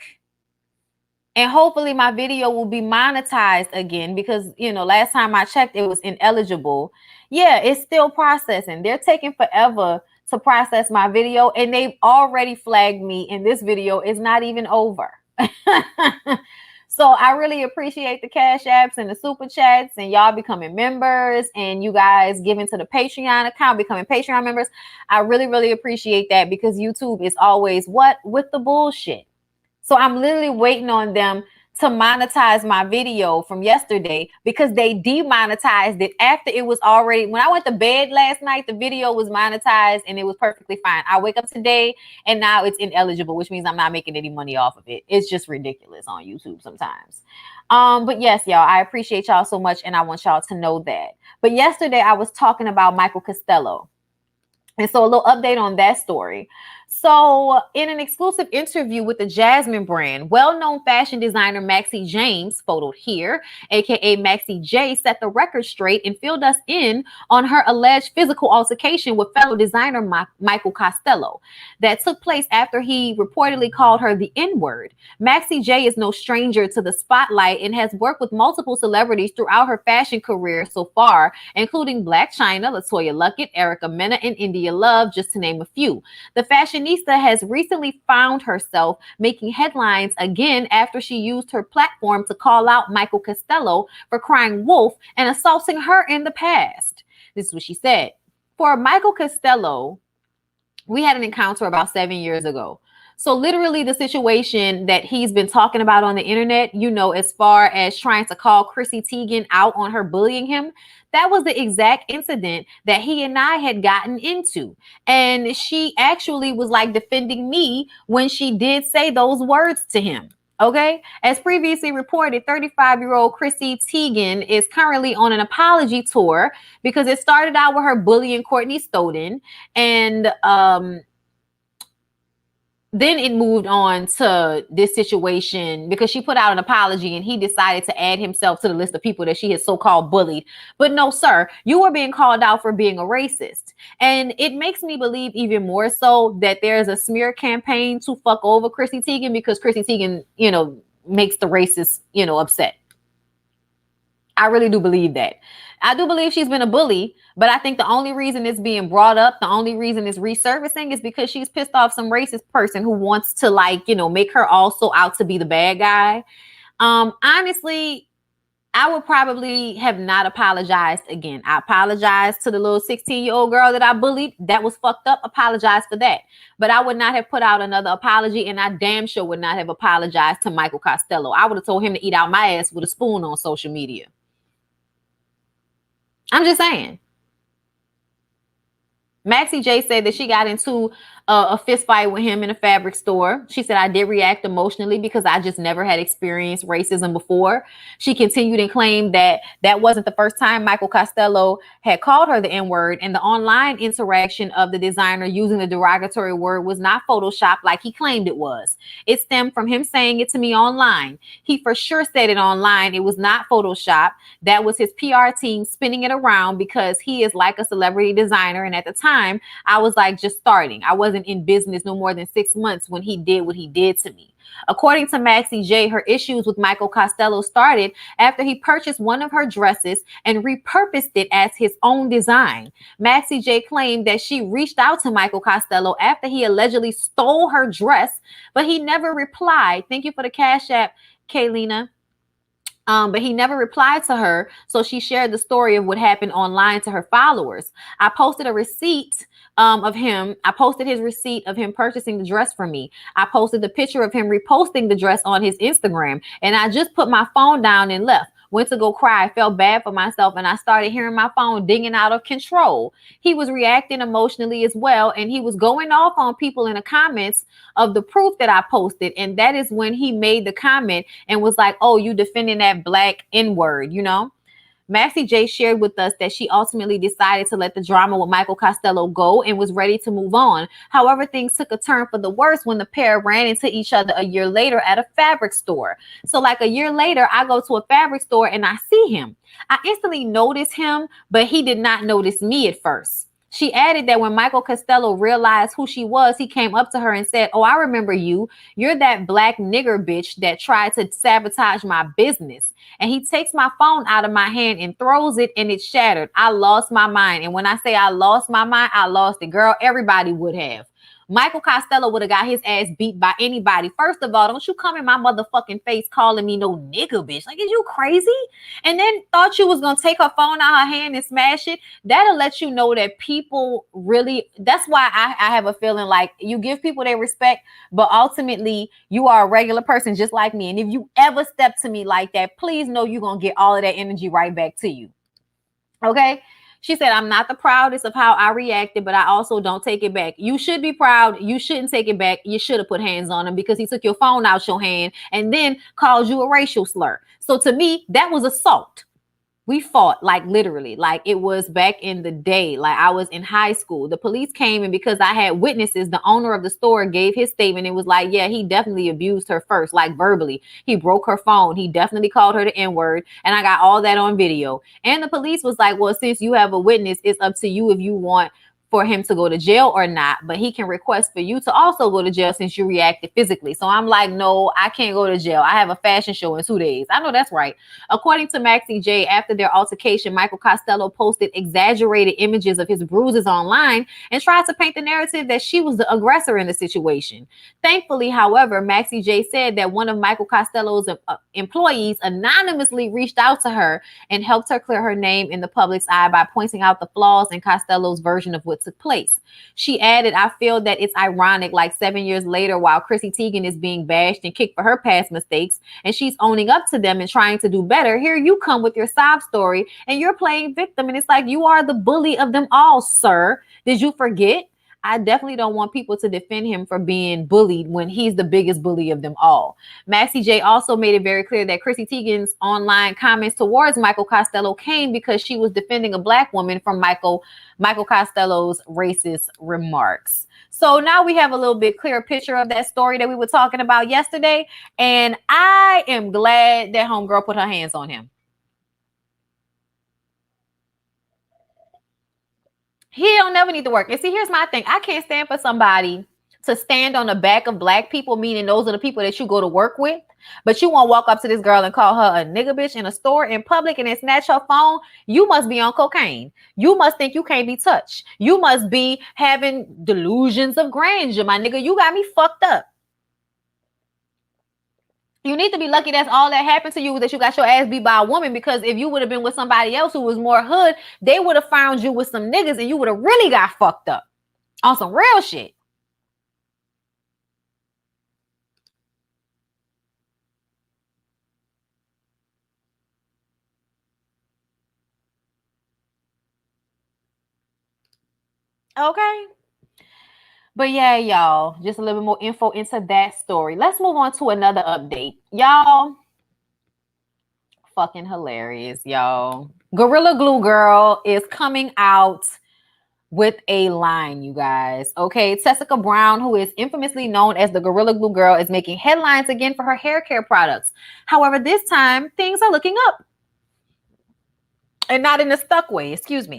And hopefully my video will be monetized again because, last time I checked, it was ineligible. Yeah, it's still processing. They're taking forever to process my video, and they've already flagged me, and this video is not even over. So I really appreciate the Cash Apps and the Super Chats and y'all becoming members and you guys giving to the Patreon account, becoming Patreon members. I really, really appreciate that because YouTube is always with the bullshit. So I'm literally waiting on them to monetize my video from yesterday because they demonetized it after it was already, when I went to bed last night, the video was monetized and it was perfectly fine. I wake up today and now it's ineligible, which means I'm not making any money off of it. It's just ridiculous on YouTube sometimes. But yes, y'all, I appreciate y'all so much and I want y'all to know that. But yesterday I was talking about Michael Costello. And so a little update on that story. So in an exclusive interview with the Jasmine brand, well-known fashion designer Maxie James, photoed here, aka Maxie J, set the record straight and filled us in on her alleged physical altercation with fellow designer Michael Costello that took place after he reportedly called her the N-word. Maxie J is no stranger to the spotlight and has worked with multiple celebrities throughout her fashion career so far, including Blac Chyna, LaToya Luckett, Erica Mena, and India Love, just to name a few. The fashionista has recently found herself making headlines again after she used her platform to call out Michael Costello for crying wolf and assaulting her in the past. This is what she said. For Michael Costello, we had an encounter about 7 years ago. So literally the situation that he's been talking about on the internet, as far as trying to call Chrissy Teigen out on her bullying him, that was the exact incident that he and I had gotten into. And she actually was like defending me when she did say those words to him. Okay. As previously reported, 35-year-old Chrissy Teigen is currently on an apology tour because it started out with her bullying Courtney Stodden. And, then it moved on to this situation because she put out an apology and he decided to add himself to the list of people that she had so-called bullied. But no, sir, you were being called out for being a racist. And it makes me believe even more so that there's a smear campaign to fuck over Chrissy Teigen because Chrissy Teigen, makes the racists, upset. I really do believe that. I do believe she's been a bully, but I think the only reason it's being brought up, the only reason it's resurfacing is because she's pissed off some racist person who wants to make her also out to be the bad guy. Honestly, I would probably have not apologized again. I apologized to the little 16-year-old girl that I bullied. That was fucked up. Apologize for that. But I would not have put out another apology, and I damn sure would not have apologized to Michael Costello. I would have told him to eat out my ass with a spoon on social media. I'm just saying. Maxie J said that she got into a fist fight with him in a fabric store. She said, I did react emotionally because I just never had experienced racism before. She continued and claimed that that wasn't the first time Michael Costello had called her the N-word, and the online interaction of the designer using the derogatory word was not photoshopped like he claimed it was. It stemmed from him saying it to me online. He for sure said it online. It was not photoshopped. That was his PR team spinning it around because he is like a celebrity designer. And at the time, I was like just starting. I wasn't in business no more than 6 months when he did what he did to me. According to Maxie J, her issues with Michael Costello started after he purchased one of her dresses and repurposed it as his own design. Maxie J claimed that she reached out to Michael Costello after he allegedly stole her dress, but he never replied. Thank you for the Cash App, Kaylina. But he never replied to her, so she shared the story of what happened online to her followers. I posted a receipt of him. I posted his receipt of him purchasing the dress for me. I posted the picture of him reposting the dress on his Instagram, and I just put my phone down and left. Went to go cry. I felt bad for myself, and I started hearing my phone dinging out of control. He was reacting emotionally as well, and he was going off on people in the comments of the proof that I posted. And that is when he made the comment and was like, oh, you defending that black N-word, Maxie J shared with us that she ultimately decided to let the drama with Michael Costello go and was ready to move on. However, things took a turn for the worse when the pair ran into each other a year later at a fabric store. So like a year later, I go to a fabric store and I see him. I instantly notice him, but he did not notice me at first. She added that when Michael Costello realized who she was, he came up to her and said, "Oh, I remember you. You're that black nigger bitch that tried to sabotage my business." And he takes my phone out of my hand and throws it, and it's shattered. I lost my mind. And when I say I lost my mind, I lost it. Girl, everybody would have. Michael Costello would have got his ass beat by anybody. First of all, don't you come in my motherfucking face calling me no nigga bitch. Like, is you crazy? And then thought you was going to take her phone out her hand and smash it. That'll let you know that people really, that's why I have a feeling like you give people their respect, but ultimately you are a regular person just like me. And if you ever step to me like that, please know you're going to get all of that energy right back to you. Okay? She said, "I'm not the proudest of how I reacted, but I also don't take it back." You should be proud. You shouldn't take it back. You should have put hands on him because he took your phone out your hand and then called you a racial slur. So to me, that was assault. We fought, like literally, like it was back in the day. Like I was in high school. The police came, and because I had witnesses, the owner of the store gave his statement. It was like, yeah, he definitely abused her first, like verbally. He broke her phone. He definitely called her the N-word. And I got all that on video. And the police was like, well, since you have a witness, it's up to you if you want for him to go to jail or not, but he can request for you to also go to jail since you reacted physically. So I'm like, no, I can't go to jail. I have a fashion show in 2 days. I know that's right. According to Maxie J, after their altercation, Michael Costello posted exaggerated images of his bruises online and tried to paint the narrative that she was the aggressor in the situation. Thankfully, however, Maxie J said that one of Michael Costello's employees anonymously reached out to her and helped her clear her name in the public's eye by pointing out the flaws in Costello's version of what took place. She added, "I feel that it's ironic, like 7 years later, while Chrissy Teigen is being bashed and kicked for her past mistakes, and she's owning up to them and trying to do better, here you come with your sob story and you're playing victim. And it's like, you are the bully of them all, sir. Did you forget? I definitely don't want people to defend him for being bullied when he's the biggest bully of them all." Maxie J also made it very clear that Chrissy Teigen's online comments towards Michael Costello came because she was defending a black woman from Michael Costello's racist remarks. So now we have a little bit clearer picture of that story that we were talking about yesterday. And I am glad that homegirl put her hands on him. He don't never need to work. And see, here's my thing. I can't stand for somebody to stand on the back of black people, meaning those are the people that you go to work with, but you won't walk up to this girl and call her a nigga bitch in a store in public and then snatch her phone. You must be on cocaine. You must think you can't be touched. You must be having delusions of grandeur, my nigga. You got me fucked up. You need to be lucky that's all that happened to you, that you got your ass beat by a woman, because if you would have been with somebody else who was more hood, they would have found you with some niggas and you would have really got fucked up on some real shit. Okay. But yeah, y'all, just a little bit more info into that story. Let's move on to another update. Y'all, fucking hilarious, y'all. Gorilla Glue Girl is coming out with a line, you guys. Okay, Tessica Brown, who is infamously known as the Gorilla Glue Girl, is making headlines again for her hair care products. However, this time, things are looking up. And not in a stuck way, excuse me.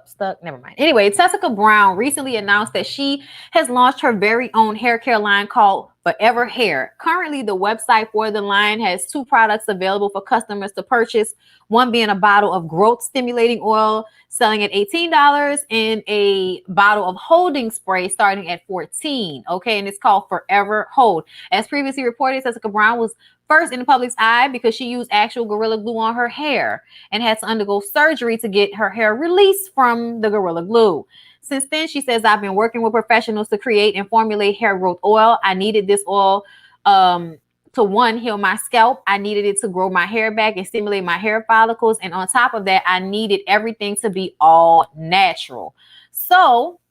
Stuck, never mind. Anyway, Tessica Brown recently announced that she has launched her very own hair care line called Forever Hair. Currently, the website for the line has 2 products available for customers to purchase, one being a bottle of growth stimulating oil selling at $18 and a bottle of holding spray starting at $14. Okay, and it's called Forever Hold. As previously reported, Tessica Brown was first in the public's eye because she used actual Gorilla Glue on her hair and had to undergo surgery to get her hair released from the Gorilla Glue. Since then, she says, "I've been working with professionals to create and formulate hair growth oil. I needed this oil to, one, heal my scalp. I needed it to grow my hair back and stimulate my hair follicles. And on top of that, I needed everything to be all natural." So,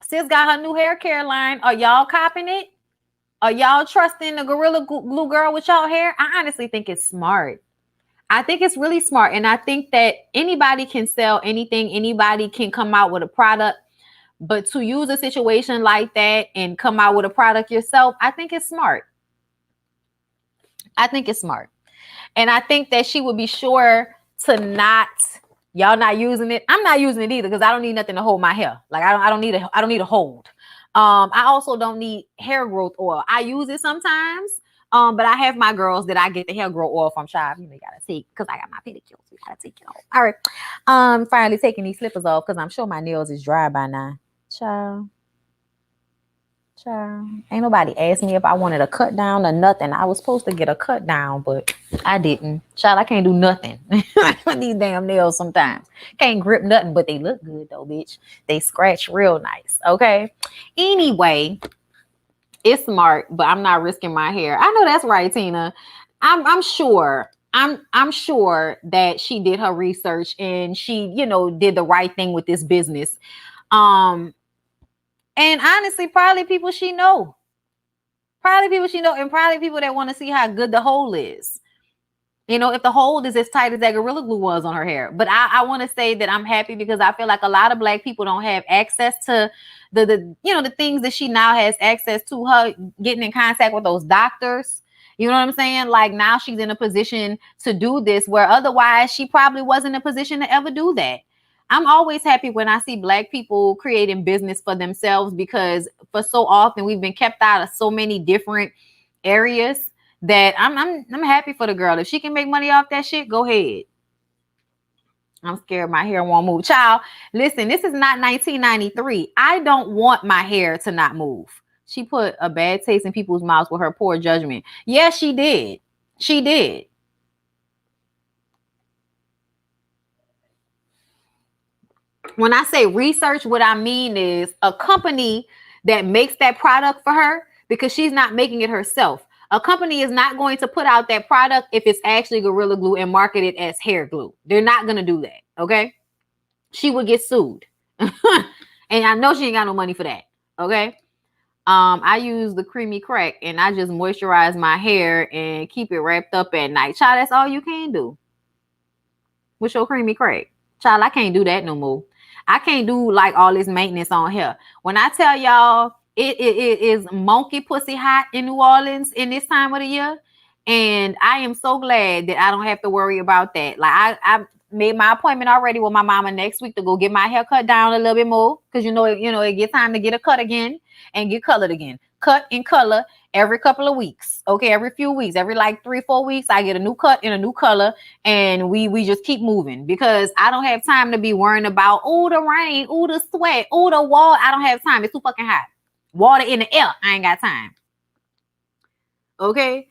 sis got her new hair care line. Are y'all copping it? Are y'all trusting the Gorilla Glue Girl with y'all hair? I honestly think it's smart. I think it's really smart. And I think that anybody can sell anything. Anybody can come out with a product. But to use a situation like that and come out with a product yourself, I think it's smart. I think it's smart. And I think that she would be sure to not, y'all not using it. I'm not using it either because I don't need nothing to hold my hair. Like I don't need a hold. I also don't need hair growth oil. I use it sometimes. But I have my girls that I get the hair growth oil from shop. You know, you gotta take because I got my pedicures. We gotta take it off. All right. Finally taking these slippers off because I'm sure my nails is dry by now. Child. Ain't nobody asked me if I wanted a cut down or nothing. I was supposed to get a cut down, but I didn't. Child, I can't do nothing. These damn nails sometimes. Can't grip nothing, but they look good though, bitch. They scratch real nice. Okay. Anyway, it's smart, but I'm not risking my hair. I know that's right, Tina. I'm sure. I'm sure that she did her research and she, you know, did the right thing with this business. And honestly, probably people she know. And probably people that want to see how good the hole is. You know, if the hole is as tight as that Gorilla Glue was on her hair. But I want to say that I'm happy because I feel like a lot of Black people don't have access to the things that she now has access to, her getting in contact with those doctors. You know what I'm saying? Like now she's in a position to do this where otherwise she probably wasn't in a position to ever do that. I'm always happy when I see Black people creating business for themselves because for so often we've been kept out of so many different areas that I'm happy for the girl. If she can make money off that shit, go ahead. I'm scared my hair won't move. Child, listen, this is not 1993. I don't want my hair to not move. She put a bad taste in people's mouths with her poor judgment. Yes, she did. She did. When I say research, what I mean is a company that makes that product for her because she's not making it herself. A company is not going to put out that product if it's actually Gorilla Glue and market it as hair glue. They're not going to do that. Okay. She would get sued. And I know she ain't got no money for that. Okay. I use the creamy crack and I just moisturize my hair and keep it wrapped up at night. Child, that's all you can do with your creamy crack. Child, I can't do that no more. I can't do like all this maintenance on hair. When I tell y'all it is monkey pussy hot in New Orleans in this time of the year, and I am so glad that I don't have to worry about that. Like I made my appointment already with my mama next week to go get my hair cut down a little bit more because you know it gets time to get a cut again and get colored again. Cut and color every couple of weeks. Okay, every few weeks, every like 3-4 weeks, I get a new cut and a new color, and we just keep moving because I don't have time to be worrying about the rain, the sweat, the wall. I don't have time. It's too fucking hot. Water in the air. I ain't got time. Okay.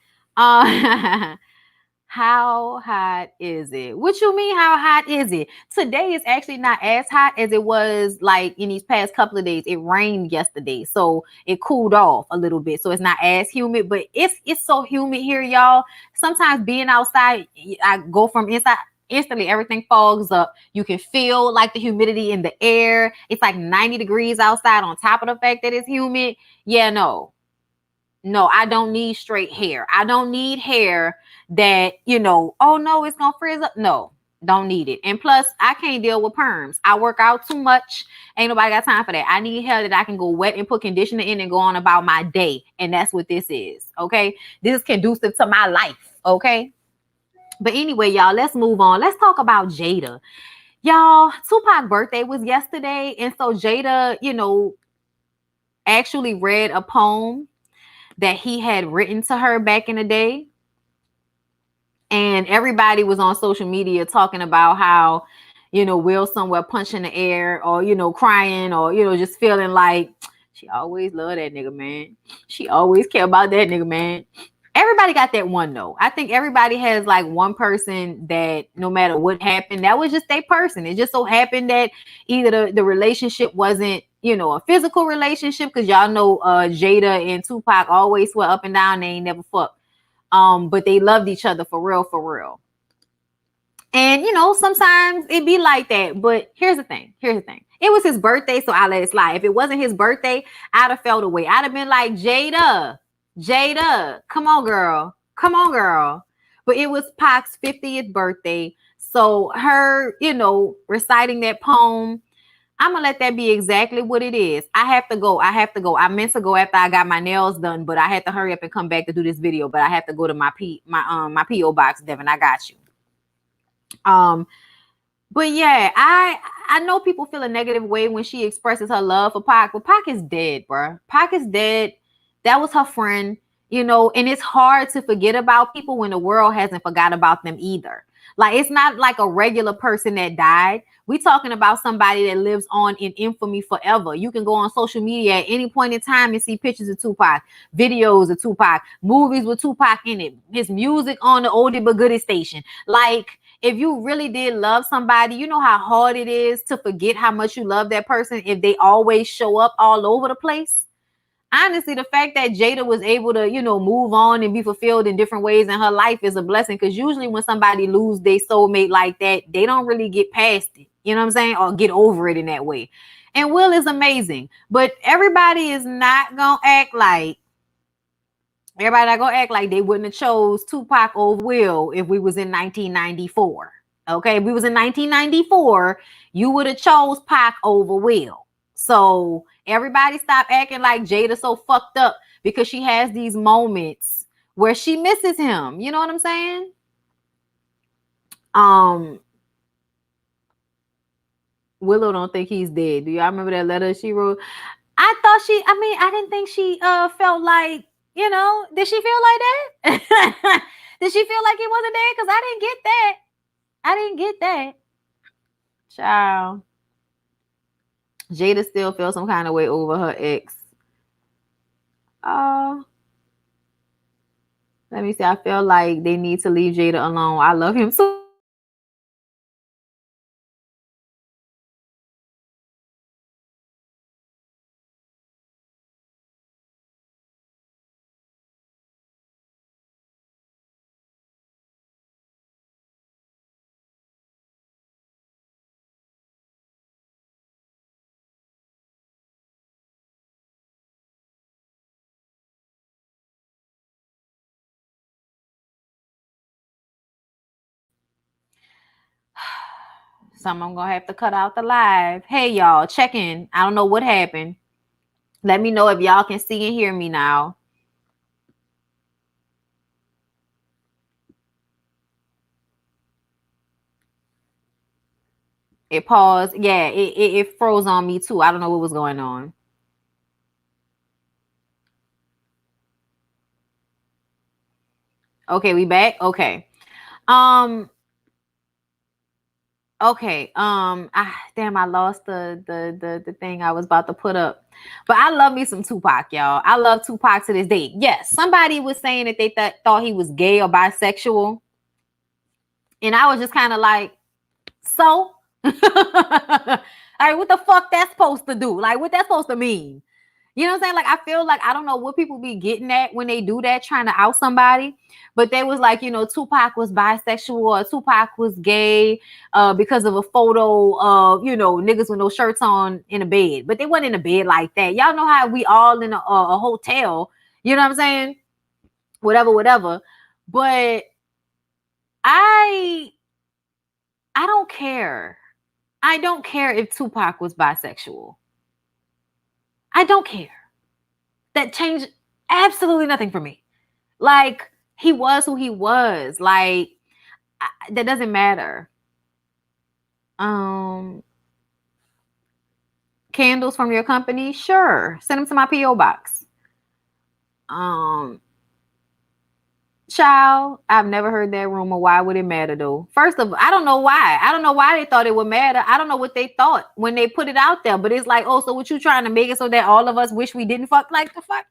How hot is it? What you mean, how hot is it? Today is actually not as hot as it was like in these past couple of days. It rained yesterday, so it cooled off a little bit. So it's not as humid, but it's so humid here, y'all. Sometimes being outside, I go from inside, instantly everything fogs up. You can feel like the humidity in the air. It's like 90 degrees outside on top of the fact that it's humid. Yeah, no, I don't need straight hair. I don't need hair that, oh no, it's gonna frizz up. No, don't need it. And plus, I can't deal with perms. I work out too much. Ain't nobody got time for that. I need hair that I can go wet and put conditioner in and go on about my day. And that's what this is. Okay. This is conducive to my life. Okay. But anyway, y'all, let's move on. Let's talk about Jada. Y'all, Tupac's birthday was yesterday. And so Jada, actually read a poem that he had written to her back in the day. And everybody was on social media talking about how, Will somewhere punching the air or, crying or, just feeling like she always loved that nigga, man. She always care about that nigga, man. Everybody got that one though. I think everybody has like one person that no matter what happened, that was just their person. It just so happened that either the relationship wasn't, a physical relationship, because y'all know Jada and Tupac always swear up and down they ain't never fucked. But they loved each other for real. And sometimes it be like that. But here's the thing. It was his birthday, so I let it slide. If it wasn't his birthday, I'd have felt away. I'd have been like, Jada, come on, girl. but it was Pac's 50th birthday. So her, reciting that poem, I'm gonna let that be exactly what it is. I have to go. I meant to go after I got my nails done, but I had to hurry up and come back to do this video. But I have to go to my PO box, Devin. I got you. But yeah, I know people feel a negative way when she expresses her love for Pac, but Pac is dead, bro. Pac is dead. That was her friend, and it's hard to forget about people when the world hasn't forgot about them either. Like, it's not like a regular person that died. We talking about somebody that lives on in infamy forever. You can go on social media at any point in time and see pictures of Tupac, videos of Tupac, movies with Tupac in it, his music on the oldie but goodie station. Like, if you really did love somebody, you know how hard it is to forget how much you love that person if they always show up all over the place. Honestly, the fact that Jada was able to, move on and be fulfilled in different ways in her life is a blessing, because usually when somebody lose their soulmate like that, they don't really get past it, you know what I'm saying, or get over it in that way. And Will is amazing, but everybody is not gonna act like they wouldn't have chose Tupac over Will if we was in 1994. Okay, if we was in 1994, you would have chose Pac over Will. So everybody stop acting like Jada so fucked up because she has these moments where she misses him. You know what I'm saying? Willow don't think he's dead. Do y'all remember that letter she wrote? I didn't think she felt like, did she feel like that? Did she feel like he wasn't dead? Because I didn't get that. Child. Jada still feels some kind of way over her ex. Let me see. I feel like they need to leave Jada alone. I love him so. I'm gonna have to cut out the live. Hey y'all, check in. I don't know what happened. Let me know if y'all can see and hear me now. It paused. Yeah, it froze on me too. I don't know what was going on. Okay, we back. Okay. Okay. Damn, I lost the thing I was about to put up. But I love me some Tupac, y'all. I love Tupac to this day. Yes, somebody was saying that they thought he was gay or bisexual. And I was just kind of like, so? All right, what the fuck that's supposed to do? Like, what that's supposed to mean? You know what I'm saying? Like, I feel like I don't know what people be getting at when they do that, trying to out somebody. But they was like, Tupac was bisexual or Tupac was gay because of a photo of, niggas with no shirts on in a bed. But they wasn't in a bed like that. Y'all know how we all in a hotel. You know what I'm saying? Whatever. But I don't care. I don't care if Tupac was bisexual. I don't care. That changed absolutely nothing for me. Like, he was who he was. Like, that doesn't matter. Candles from your company? Sure. Send them to my P.O. box. Child, I've never heard that rumor. Why would it matter though? First of all, I don't know why. I don't know why they thought it would matter. I don't know what they thought when they put it out there. But it's like, oh, so what you trying to make it so that all of us wish we didn't fuck? Like, the fuck?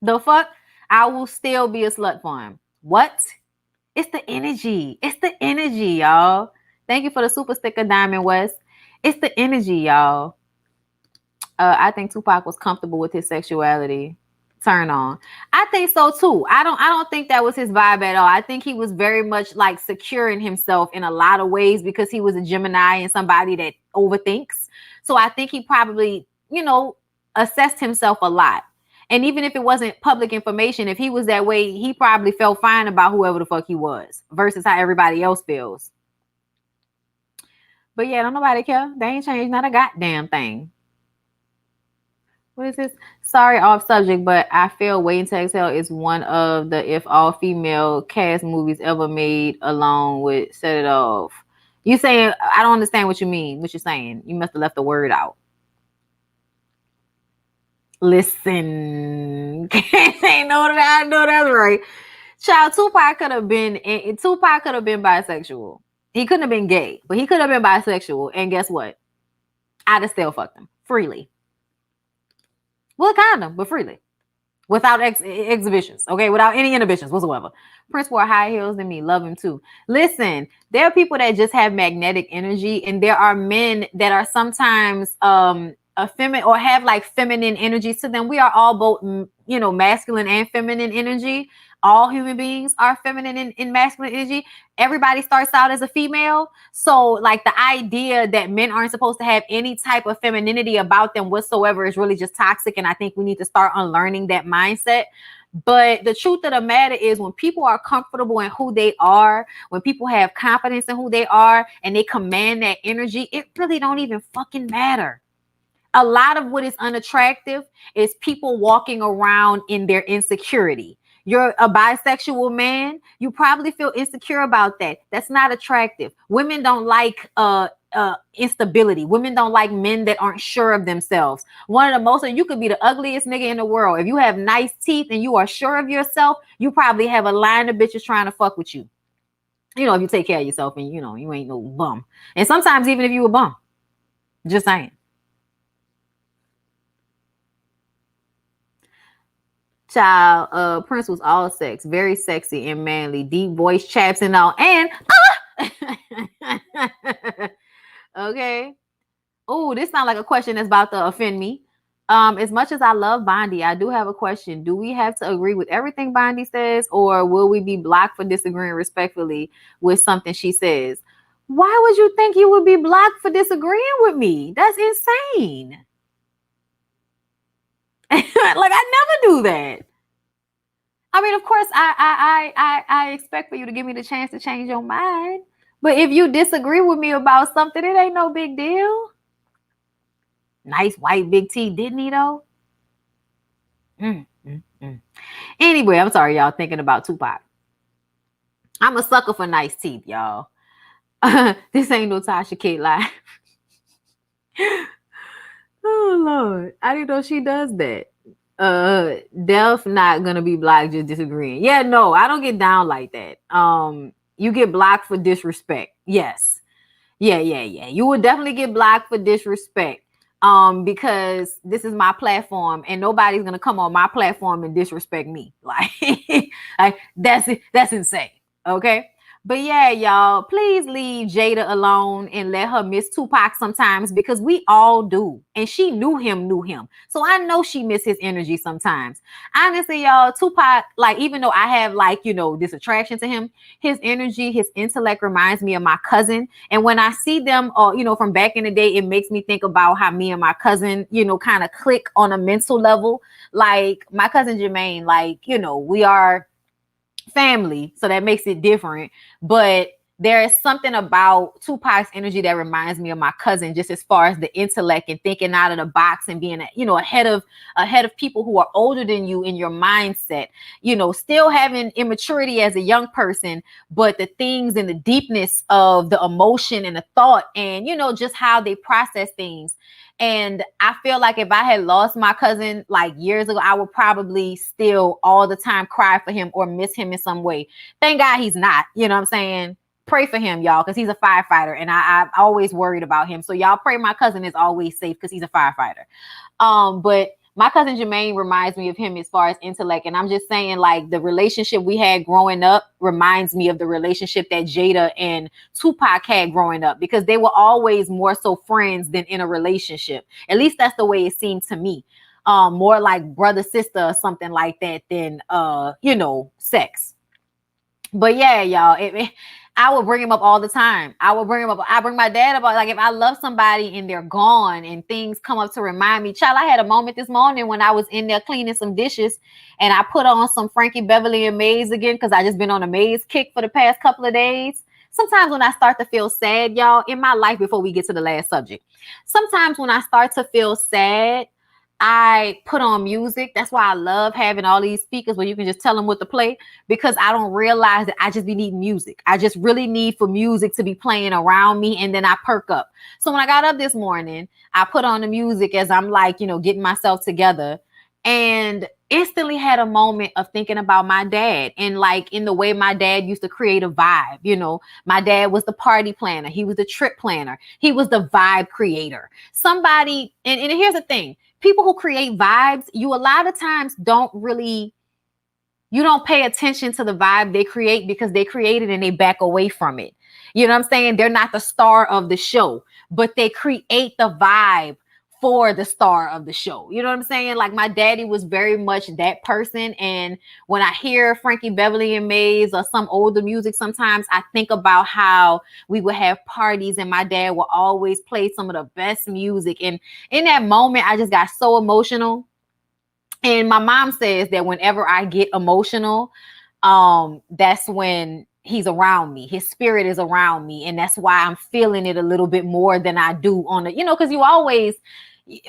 The fuck? I will still be a slut for him. What? It's the energy. It's the energy, y'all. Thank you for the super sticker, Diamond West. It's the energy, y'all. I think Tupac was comfortable with his sexuality. Turn on. I think so too. I don't think that was his vibe at all. I think he was very much like secure in himself in a lot of ways because he was a Gemini and somebody that overthinks. So I think he probably, assessed himself a lot. And even if it wasn't public information, if he was that way, he probably felt fine about whoever the fuck he was versus how everybody else feels. But yeah, don't nobody care. They ain't changed not a goddamn thing. What is this? Sorry, off subject, but I feel Waiting to Exhale is one of the if all female cast movies ever made, along with Set It Off. You saying, I don't understand what you mean, what you're saying. You must have left the word out. Listen. Ain't no that, I know that's right. Child, Tupac could have been bisexual. He couldn't have been gay, but he could have been bisexual. And guess what? I'd have still fucked him freely. With a condom, but freely. Without exhibitions, okay? Without any inhibitions whatsoever. Prince wore high heels than me. Love him too. Listen, there are people that just have magnetic energy, and there are men that are sometimes feminine or have like feminine energies to them. We are all both, you know, masculine and feminine energy. All human beings are feminine and masculine energy. Everybody starts out as a female. So like the idea that men aren't supposed to have any type of femininity about them whatsoever is really just toxic. And I think we need to start unlearning that mindset. But the truth of the matter is, when people are comfortable in who they are, when people have confidence in who they are and they command that energy, it really don't even fucking matter. A lot of what is unattractive is people walking around in their insecurity. You're a bisexual man, you probably feel insecure about that. That's not attractive. Women don't like instability. Women don't like men that aren't sure of themselves. One of the most, you could be the ugliest nigga in the world. If you have nice teeth and you are sure of yourself, you probably have a line of bitches trying to fuck with you. You know, if you take care of yourself and you know, you ain't no bum. And sometimes even if you a bum, just saying. Child, Prince was all sex, very sexy and manly, deep voice, chaps and all. And okay. Oh, this sounds like a question that's about to offend me. As much as I love Bondi, I do have a question. Do we have to agree with everything Bondi says, or will we be blocked for disagreeing respectfully with something she says? Why would you think you would be blocked for disagreeing with me? That's insane. Like, I never do that. I mean, of course, I expect for you to give me the chance to change your mind. But if you disagree with me about something, it ain't no big deal. Nice white big T, didn't he though? Anyway, I'm sorry, y'all, thinking about Tupac. I'm a sucker for nice teeth, y'all. This ain't no Tasha K live. Oh Lord, I didn't know she does that. Def not gonna be blocked, just disagreeing. Yeah, no, I don't get down like that. You get blocked for disrespect. Yes. Yeah. You would definitely get blocked for disrespect. Because this is my platform and nobody's gonna come on my platform and disrespect me. Like that's insane. Okay. But yeah, y'all, please leave Jada alone and let her miss Tupac sometimes, because we all do. And she knew him. So I know she miss his energy sometimes. Honestly, y'all, Tupac, like, even though I have like, you know, this attraction to him, his energy, his intellect reminds me of my cousin. And when I see them, you know, from back in the day, it makes me think about how me and my cousin, you know, kind of click on a mental level. Like my cousin Jermaine, like, you know, we are family, so that makes it different. But there is something about Tupac's energy that reminds me of my cousin, just as far as the intellect and thinking out of the box and being, you know, ahead of people who are older than you in your mindset, you know, still having immaturity as a young person, but the things and the deepness of the emotion and the thought and, you know, just how they process things. And I feel like if I had lost my cousin like years ago, I would probably still all the time cry for him or miss him in some way. Thank God he's not, you know what I'm saying? Pray for him, y'all, because he's a firefighter and I'm always worried about him. So y'all pray my cousin is always safe because he's a firefighter. But my cousin Jermaine reminds me of him as far as intellect. And I'm just saying, like, the relationship we had growing up reminds me of the relationship that Jada and Tupac had growing up, because they were always more so friends than in a relationship. At least that's the way it seemed to me. More like brother, sister, or something like that than, you know, sex. But yeah, y'all, I would bring him up all the time. I bring my dad up. Like if I love somebody and they're gone and things come up to remind me. Child, I had a moment this morning when I was in there cleaning some dishes and I put on some Frankie Beverly and Maze again because I just been on a Maze kick for the past couple of days. Sometimes when I start to feel sad, y'all, in my life, before we get to the last subject, sometimes when I start to feel sad, I put on music. That's why I love having all these speakers where you can just tell them what to play, because I don't realize that I just be needing music. I just really need for music to be playing around me, and then I perk up. So when I got up this morning, I put on the music as I'm like, getting myself together, and instantly had a moment of thinking about my dad and like in the way my dad used to create a vibe. My dad was the party planner. He was the trip planner. He was the vibe creator. Somebody, and here's the thing. People who create vibes, you a lot of times you don't pay attention to the vibe they create because they create it and they back away from it. You know what I'm saying? They're not the star of the show, but they create the vibe for the star of the show. You know what I'm saying? Like my daddy was very much that person. And when I hear Frankie Beverly and Maze or some older music, sometimes I think about how we would have parties and my dad would always play some of the best music. And in that moment, I just got so emotional. And my mom says that whenever I get emotional, that's when he's around me. His spirit is around me. And that's why I'm feeling it a little bit more than I do on the, because you always,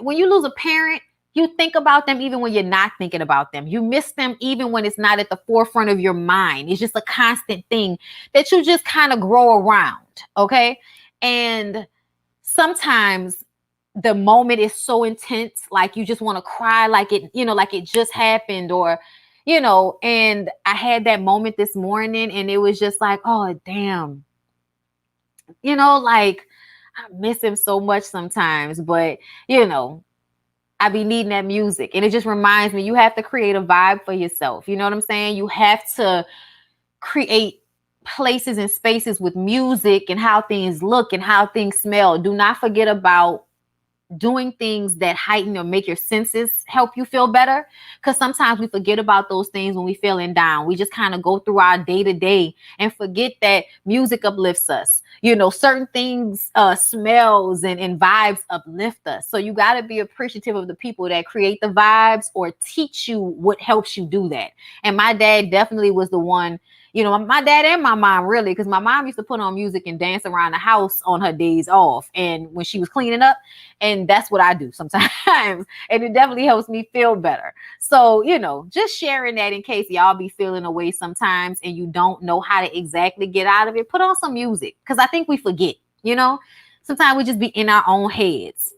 when you lose a parent, you think about them even when you're not thinking about them. You miss them even when it's not at the forefront of your mind. It's just a constant thing that you just kind of grow around. Okay. And sometimes the moment is so intense, like you just want to cry, like it just happened, or, and I had that moment this morning and it was just like, oh, damn, like I miss him so much sometimes, but I be needing that music. And it just reminds me, you have to create a vibe for yourself. You know what I'm saying? You have to create places and spaces with music and how things look and how things smell. Do not forget about doing things that heighten or make your senses help you feel better. Because sometimes we forget about those things when we feeling down. We just kind of go through our day to day and forget that music uplifts us. Certain things, smells and vibes uplift us. So you got to be appreciative of the people that create the vibes or teach you what helps you do that. And my dad definitely was the one. My dad and my mom, really, because my mom used to put on music and dance around the house on her days off and when she was cleaning up. And that's what I do sometimes. And it definitely helps me feel better. So, just sharing that in case y'all be feeling away sometimes and you don't know how to exactly get out of it. Put on some music, because I think we forget, sometimes we just be in our own heads.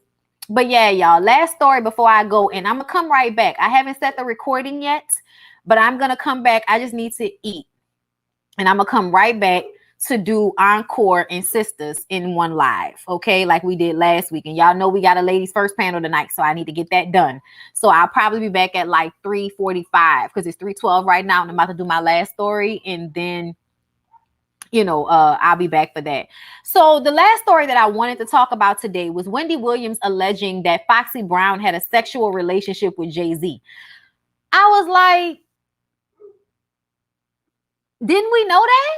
But yeah, y'all, last story before I go, and I'm going to come right back. I haven't set the recording yet, but I'm going to come back. I just need to eat. And I'm going to come right back to do Encore and Sisters in one live, okay, like we did last week. And y'all know we got a ladies first panel tonight, so I need to get that done. So I'll probably be back at like 3:45 because it's 3:12 right now, and I'm about to do my last story, and then I'll be back for that. So the last story that I wanted to talk about today was Wendy Williams alleging that Foxy Brown had a sexual relationship with Jay-Z. I was like, didn't we know that?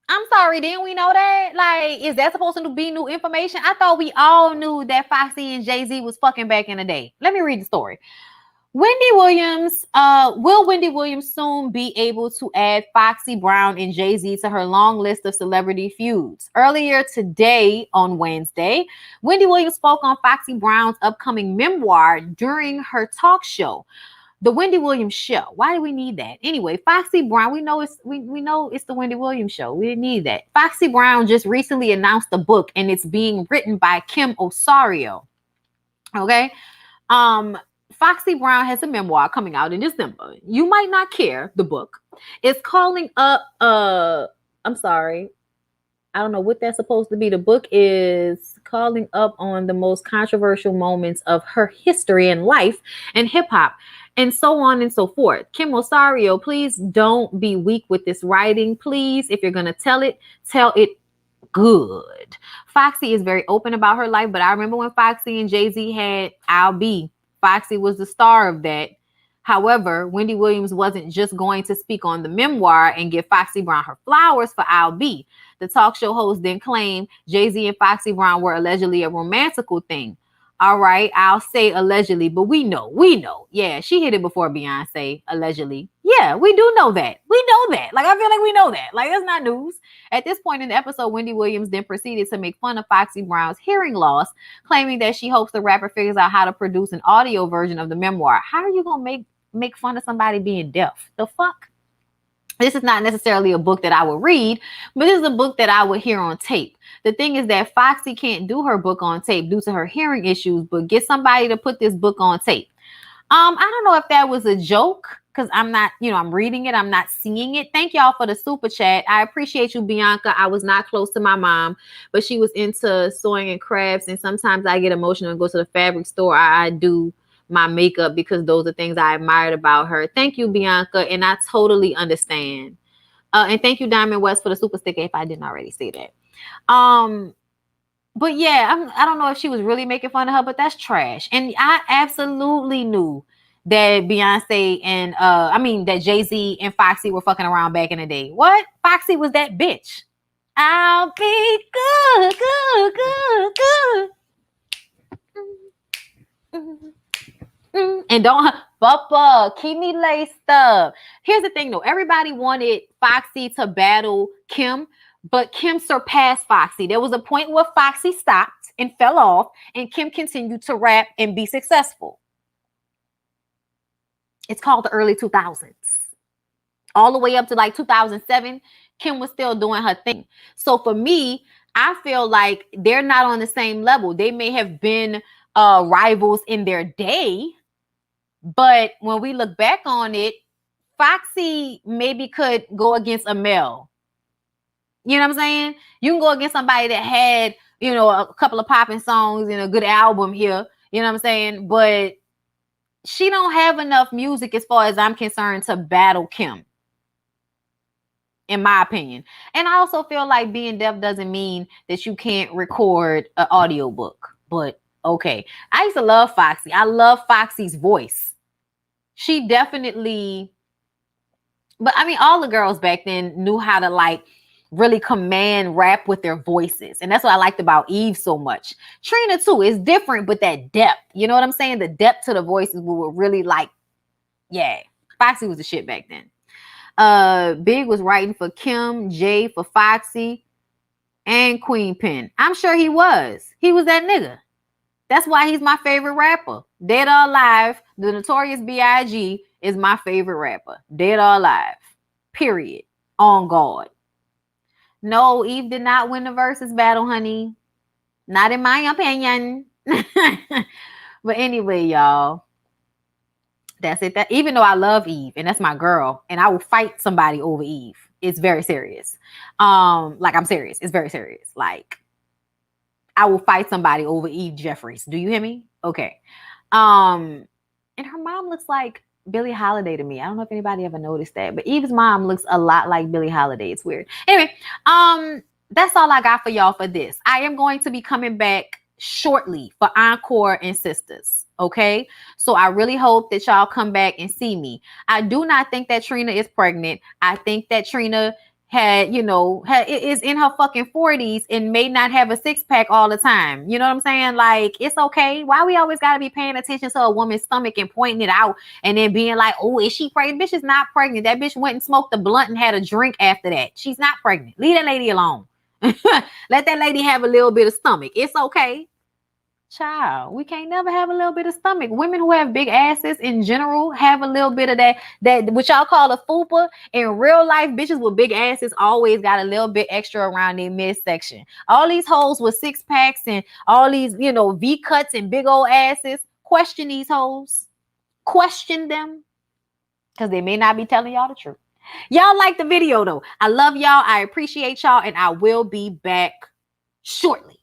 I'm sorry, didn't we know that? Like, is that supposed to be new information? I thought we all knew that Foxy and Jay-Z was fucking back in the day. Let me read the story. Will Wendy Williams soon be able to add Foxy Brown and Jay-Z to her long list of celebrity feuds? Earlier today, on Wednesday, Wendy Williams spoke on Foxy Brown's upcoming memoir during her talk show. The Wendy Williams Show. Why do we need that? Anyway, Foxy Brown, we know it's the Wendy Williams Show. We didn't need that. Foxy Brown just recently announced a book, and it's being written by Kim Osorio. Okay. Foxy Brown has a memoir coming out in December. You Might Not Care, the book. It's calling up I'm sorry. I don't know what that's supposed to be. The book is calling up on the most controversial moments of her history and life and hip hop, and so on and so forth. Kim Osorio, please don't be weak with this writing. Please, if you're going to tell it good. Foxy is very open about her life, but I remember when Foxy and Jay-Z had I'll Be. Foxy was the star of that. However, Wendy Williams wasn't just going to speak on the memoir and give Foxy Brown her flowers for I'll Be. The talk show host then claimed Jay-Z and Foxy Brown were allegedly a romantical thing. All right, I'll say allegedly, but we know. Yeah, she hit it before Beyonce, allegedly. Yeah, we do know that. We know that. Like, I feel like we know that. Like, that's not news. At this point in the episode, Wendy Williams then proceeded to make fun of Foxy Brown's hearing loss, claiming that she hopes the rapper figures out how to produce an audio version of the memoir. How are you going to make fun of somebody being deaf? The fuck? This is not necessarily a book that I would read, but this is a book that I would hear on tape. The thing is that Foxy can't do her book on tape due to her hearing issues, but get somebody to put this book on tape. I don't know if that was a joke, because I'm not, I'm reading it. I'm not seeing it. Thank y'all for the super chat. I appreciate you, Bianca. I was not close to my mom, but she was into sewing and crafts, and sometimes I get emotional and go to the fabric store. I do my makeup because those are things I admired about her. Thank you, Bianca, and I totally understand. And thank you, Diamond West, for the super sticker if I didn't already say that. But yeah, I don't know if she was really making fun of her, but that's trash. And I absolutely knew that Beyonce and that Jay-Z and Foxy were fucking around back in the day. What? Foxy was that bitch. I'll be good, good, good, good. And don't, Papa, keep me laced up. Here's the thing though. Everybody wanted Foxy to battle Kim, but Kim surpassed Foxy. There was a point where Foxy stopped and fell off, and Kim continued to rap and be successful. It's called the early 2000s. All the way up to like 2007, Kim was still doing her thing. So for me, I feel like they're not on the same level. They may have been rivals in their day, but when we look back on it, Foxy maybe could go against a Mel. You know what I'm saying? You can go against somebody that had, a couple of popping songs and a good album here. You know what I'm saying? But she don't have enough music as far as I'm concerned to battle Kim, in my opinion. And I also feel like being deaf doesn't mean that you can't record an audiobook. But okay. I used to love Foxy. I love Foxy's voice. She definitely, but I mean, all the girls back then knew how to like really command rap with their voices. And that's what I liked about Eve so much. Trina too is different, but that depth, you know what I'm saying? The depth to the voices were really like, yeah, Foxy was the shit back then. Big was writing for Kim, Jay for Foxy, and Queen Pen. I'm sure he was. He was that nigga. That's why he's my favorite rapper. Dead or Alive, the Notorious B.I.G. is my favorite rapper. Dead or Alive. Period. On God. No, Eve did not win the versus battle, honey. Not in my opinion. But anyway, y'all. That's it. That even though I love Eve and that's my girl, and I will fight somebody over Eve. It's very serious. Like I'm serious. It's very serious. Like I will fight somebody over Eve Jeffries. Do you hear me? Okay. And her mom looks like Billie Holiday to me. I don't know if anybody ever noticed that, but Eve's mom looks a lot like Billie Holiday. It's weird. Anyway, that's all I got for y'all for this. I am going to be coming back shortly for Encore and Sisters. Okay. So I really hope that y'all come back and see me. I do not think that Trina is pregnant. I think that Trina is in her fucking 40s and may not have a six-pack all the time. You know what I'm saying? Like, it's okay. Why we always got to be paying attention to a woman's stomach and pointing it out and then being like, oh, is she pregnant? Bitch is not pregnant. That bitch went and smoked a blunt and had a drink after that. She's not pregnant. Leave that lady alone. Let that lady have a little bit of stomach. It's okay. Child, we can't never have a little bit of stomach. Women who have big asses in general have a little bit of that what y'all call a fupa. In real life, bitches with big asses always got a little bit extra around their midsection. All these hoes with six packs and all these, V cuts and big old asses. Question these hoes. Question them. Because they may not be telling y'all the truth. Y'all like the video though. I love y'all. I appreciate y'all. And I will be back shortly.